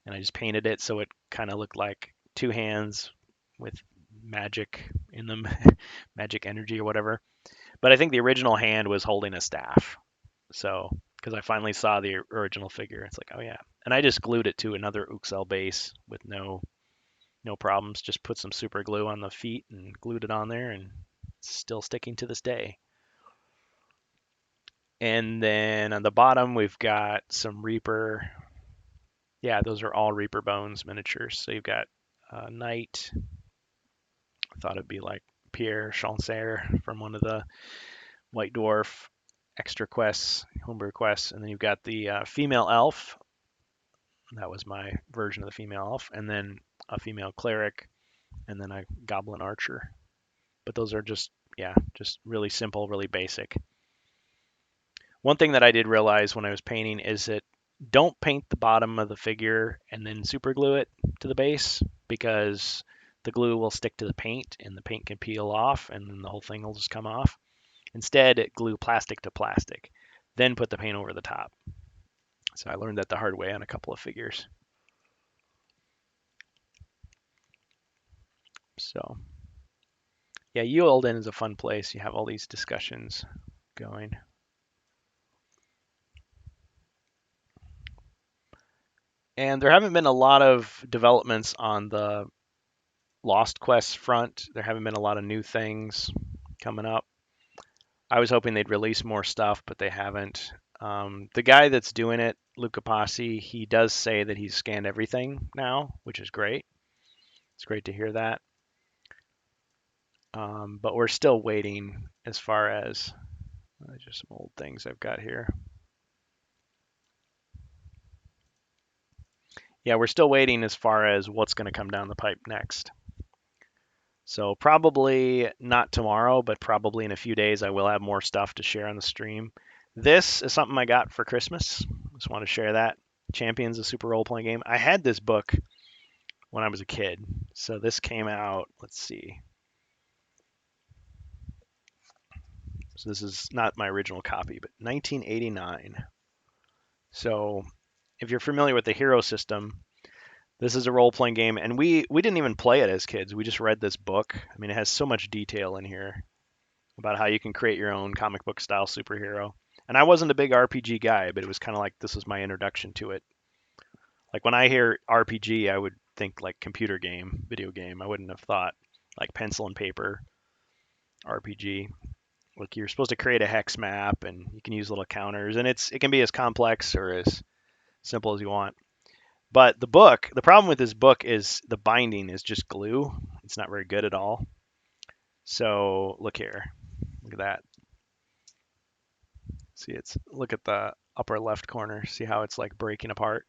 and I just painted it so it kind of looked like two hands with magic in them, magic energy or whatever. But I think the original hand was holding a staff. So, because I finally saw the original figure, it's like, oh yeah. And I just glued it to another Uxel base with no problems. Just put some super glue on the feet and glued it on there, and it's still sticking to this day. And then on the bottom, we've got some Reaper. Yeah, those are all Reaper Bones miniatures. So you've got Knight. I thought it'd be like Pierre Chancer from one of the White Dwarf extra quests, homebrew quests. And then you've got the female elf. That was my version of the female elf. And then a female cleric, and then a goblin archer. But those are just really simple, really basic. One thing that I did realize when I was painting is that don't paint the bottom of the figure and then super glue it to the base, because the glue will stick to the paint and the paint can peel off and then the whole thing will just come off. Instead, glue plastic to plastic, then put the paint over the top. So I learned that the hard way on a couple of figures. So yeah, Uelden is a fun place. You have all these discussions going. And there haven't been a lot of developments on the Lost Quest front. There haven't been a lot of new things coming up. I was hoping they'd release more stuff, but they haven't. The guy that's doing it, Luca Passi, he does say that he's scanned everything now, which is great. It's great to hear that. But we're still waiting as far as just some old things I've got here. Yeah, we're still waiting as far as what's going to come down the pipe next. So probably not tomorrow, but probably in a few days, I will have more stuff to share on the stream. This is something I got for Christmas. Just want to share that. Champions, a super role-playing game. I had this book when I was a kid. So this came out, let's see. So this is not my original copy, but 1989. So if you're familiar with the Hero system, this is a role-playing game, and we didn't even play it as kids. We just read this book. I mean, it has so much detail in here about how you can create your own comic book style superhero. And I wasn't a big RPG guy, but it was kind of like this was my introduction to it. Like when I hear RPG, I would think like computer game, video game. I wouldn't have thought like pencil and paper RPG. Like you're supposed to create a hex map and you can use little counters, and it can be as complex or as simple as you want. But the problem with this book is the binding is just glue. It's not very good at all. So look here. Look at that. See, look at the upper left corner. See how it's like breaking apart.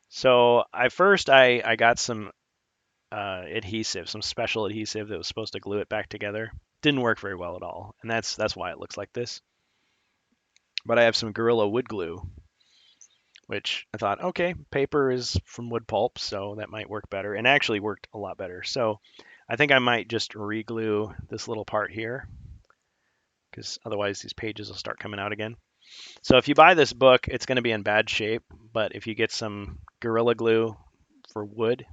So I got some adhesive, some special adhesive that was supposed to glue it back together. Didn't work very well at all, and that's why it looks like this. But I have some Gorilla wood glue, which I thought, okay, paper is from wood pulp, so that might work better, and actually worked a lot better. So I think I might just re-glue this little part here, because otherwise these pages will start coming out again. So if you buy this book, it's going to be in bad shape, but if you get some Gorilla Glue for wood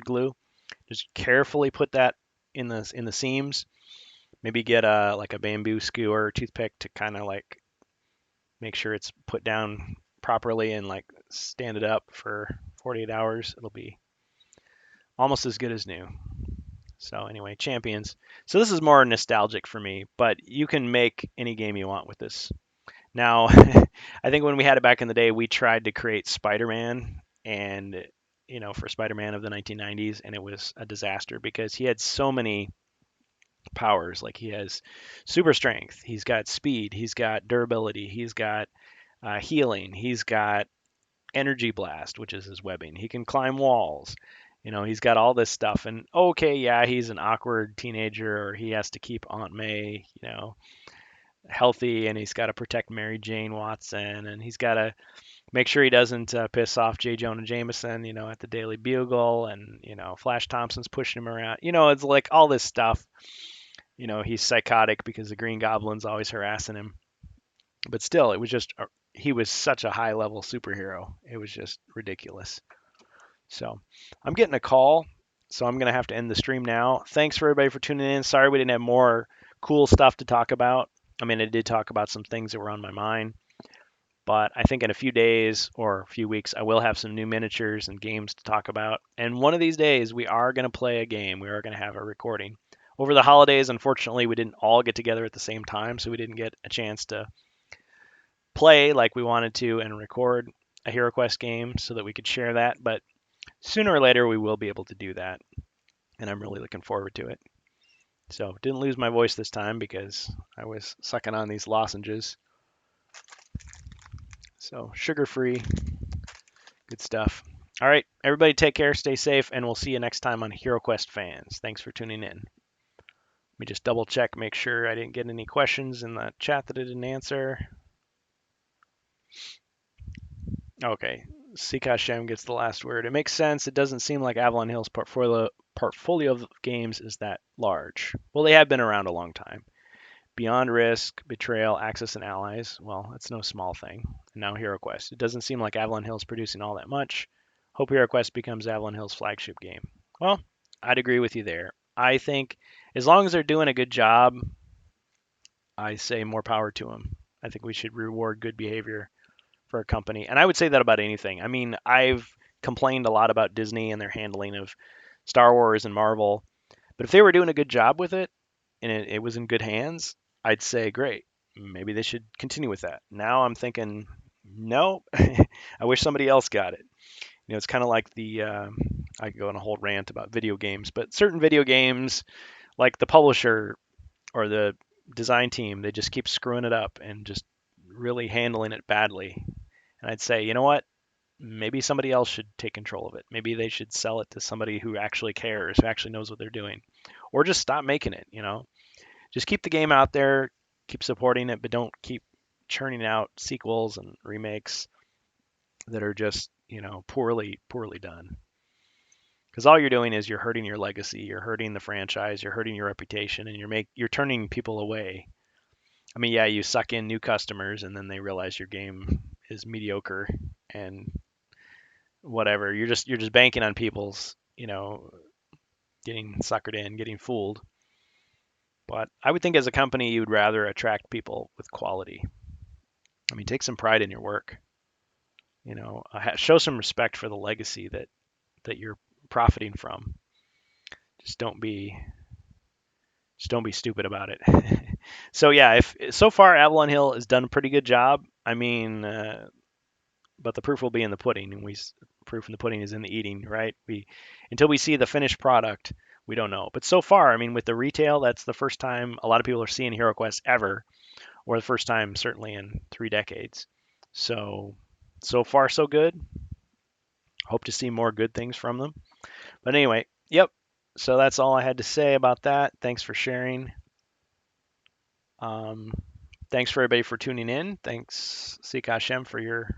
glue, just carefully put that in the seams. Maybe get like a bamboo skewer or toothpick to kind of like make sure it's put down properly and like stand it up for 48 hours. It'll be almost as good as new. So anyway, Champions. So this is more nostalgic for me, but you can make any game you want with this. Now, I think when we had it back in the day, we tried to create Spider-Man and for Spider-Man of the 1990s, and it was a disaster because he had so many powers. Like he has super strength, he's got speed, he's got durability, he's got healing, he's got energy blast, which is his webbing. He can climb walls. He's got all this stuff. And okay, yeah, he's an awkward teenager, or he has to keep Aunt May, healthy, and he's got to protect Mary Jane Watson, and he's got to make sure he doesn't piss off J. Jonah Jameson, at the Daily Bugle, and Flash Thompson's pushing him around. It's like all this stuff. He's psychotic because the Green Goblin's always harassing him. But still, it was just he was such a high level superhero. It was just ridiculous. So I'm getting a call, so I'm gonna have to end the stream now. Thanks for everybody for tuning in. Sorry we didn't have more cool stuff to talk about. I mean, I did talk about some things that were on my mind, but I think in a few days or a few weeks, I will have some new miniatures and games to talk about. And one of these days, we are going to play a game. We are going to have a recording. Over the holidays, unfortunately, we didn't all get together at the same time, so we didn't get a chance to play like we wanted to and record a HeroQuest game so that we could share that. But sooner or later, we will be able to do that, and I'm really looking forward to it. So didn't lose my voice this time because I was sucking on these lozenges. So sugar-free, good stuff. All right, everybody take care, stay safe, and we'll see you next time on HeroQuest Fans. Thanks for tuning in. Let me just double check, make sure I didn't get any questions in the chat that I didn't answer. Okay, Sika Hashem gets the last word. It makes sense. It doesn't seem like Avalon Hill's portfolio of games is that large. Well, they have been around a long time. Beyond Risk, Betrayal, Axis, and Allies. Well, that's no small thing. And now HeroQuest. It doesn't seem like Avalon Hill's producing all that much. Hope HeroQuest becomes Avalon Hill's flagship game. Well, I'd agree with you there. I think as long as they're doing a good job, I say more power to them. I think we should reward good behavior for a company. And I would say that about anything. I mean, I've complained a lot about Disney and their handling of Star Wars and Marvel. But if they were doing a good job with it and it was in good hands, I'd say, great, maybe they should continue with that. Now I'm thinking, no, I wish somebody else got it. It's kind of like I could go on a whole rant about video games, but certain video games, like the publisher or the design team, they just keep screwing it up and just really handling it badly. And I'd say, you know what? Maybe somebody else should take control of it. Maybe they should sell it to somebody who actually cares, who actually knows what they're doing, or just stop making it, Just keep the game out there, keep supporting it, but don't keep churning out sequels and remakes that are just, poorly done. Because all you're doing is you're hurting your legacy, you're hurting the franchise, you're hurting your reputation, and you're turning people away. I mean, yeah, you suck in new customers, and then they realize your game is mediocre and whatever. You're just banking on people's, getting suckered in, getting fooled. But I would think as a company, you would rather attract people with quality. I mean, take some pride in your work. Show some respect for the legacy that you're profiting from. Just don't be stupid about it. So yeah, if so far Avalon Hill has done a pretty good job. I mean, but the proof will be in the pudding, and proof in the pudding is in the eating, right? Until we see the finished product, we don't know. But so far, I mean, with the retail, that's the first time a lot of people are seeing HeroQuest ever, or the first time certainly in 3 decades. So far so good. Hope to see more good things from them. But anyway, yep. So that's all I had to say about that. Thanks for sharing. Thanks for everybody for tuning in. Thanks, Sika Hashem, for your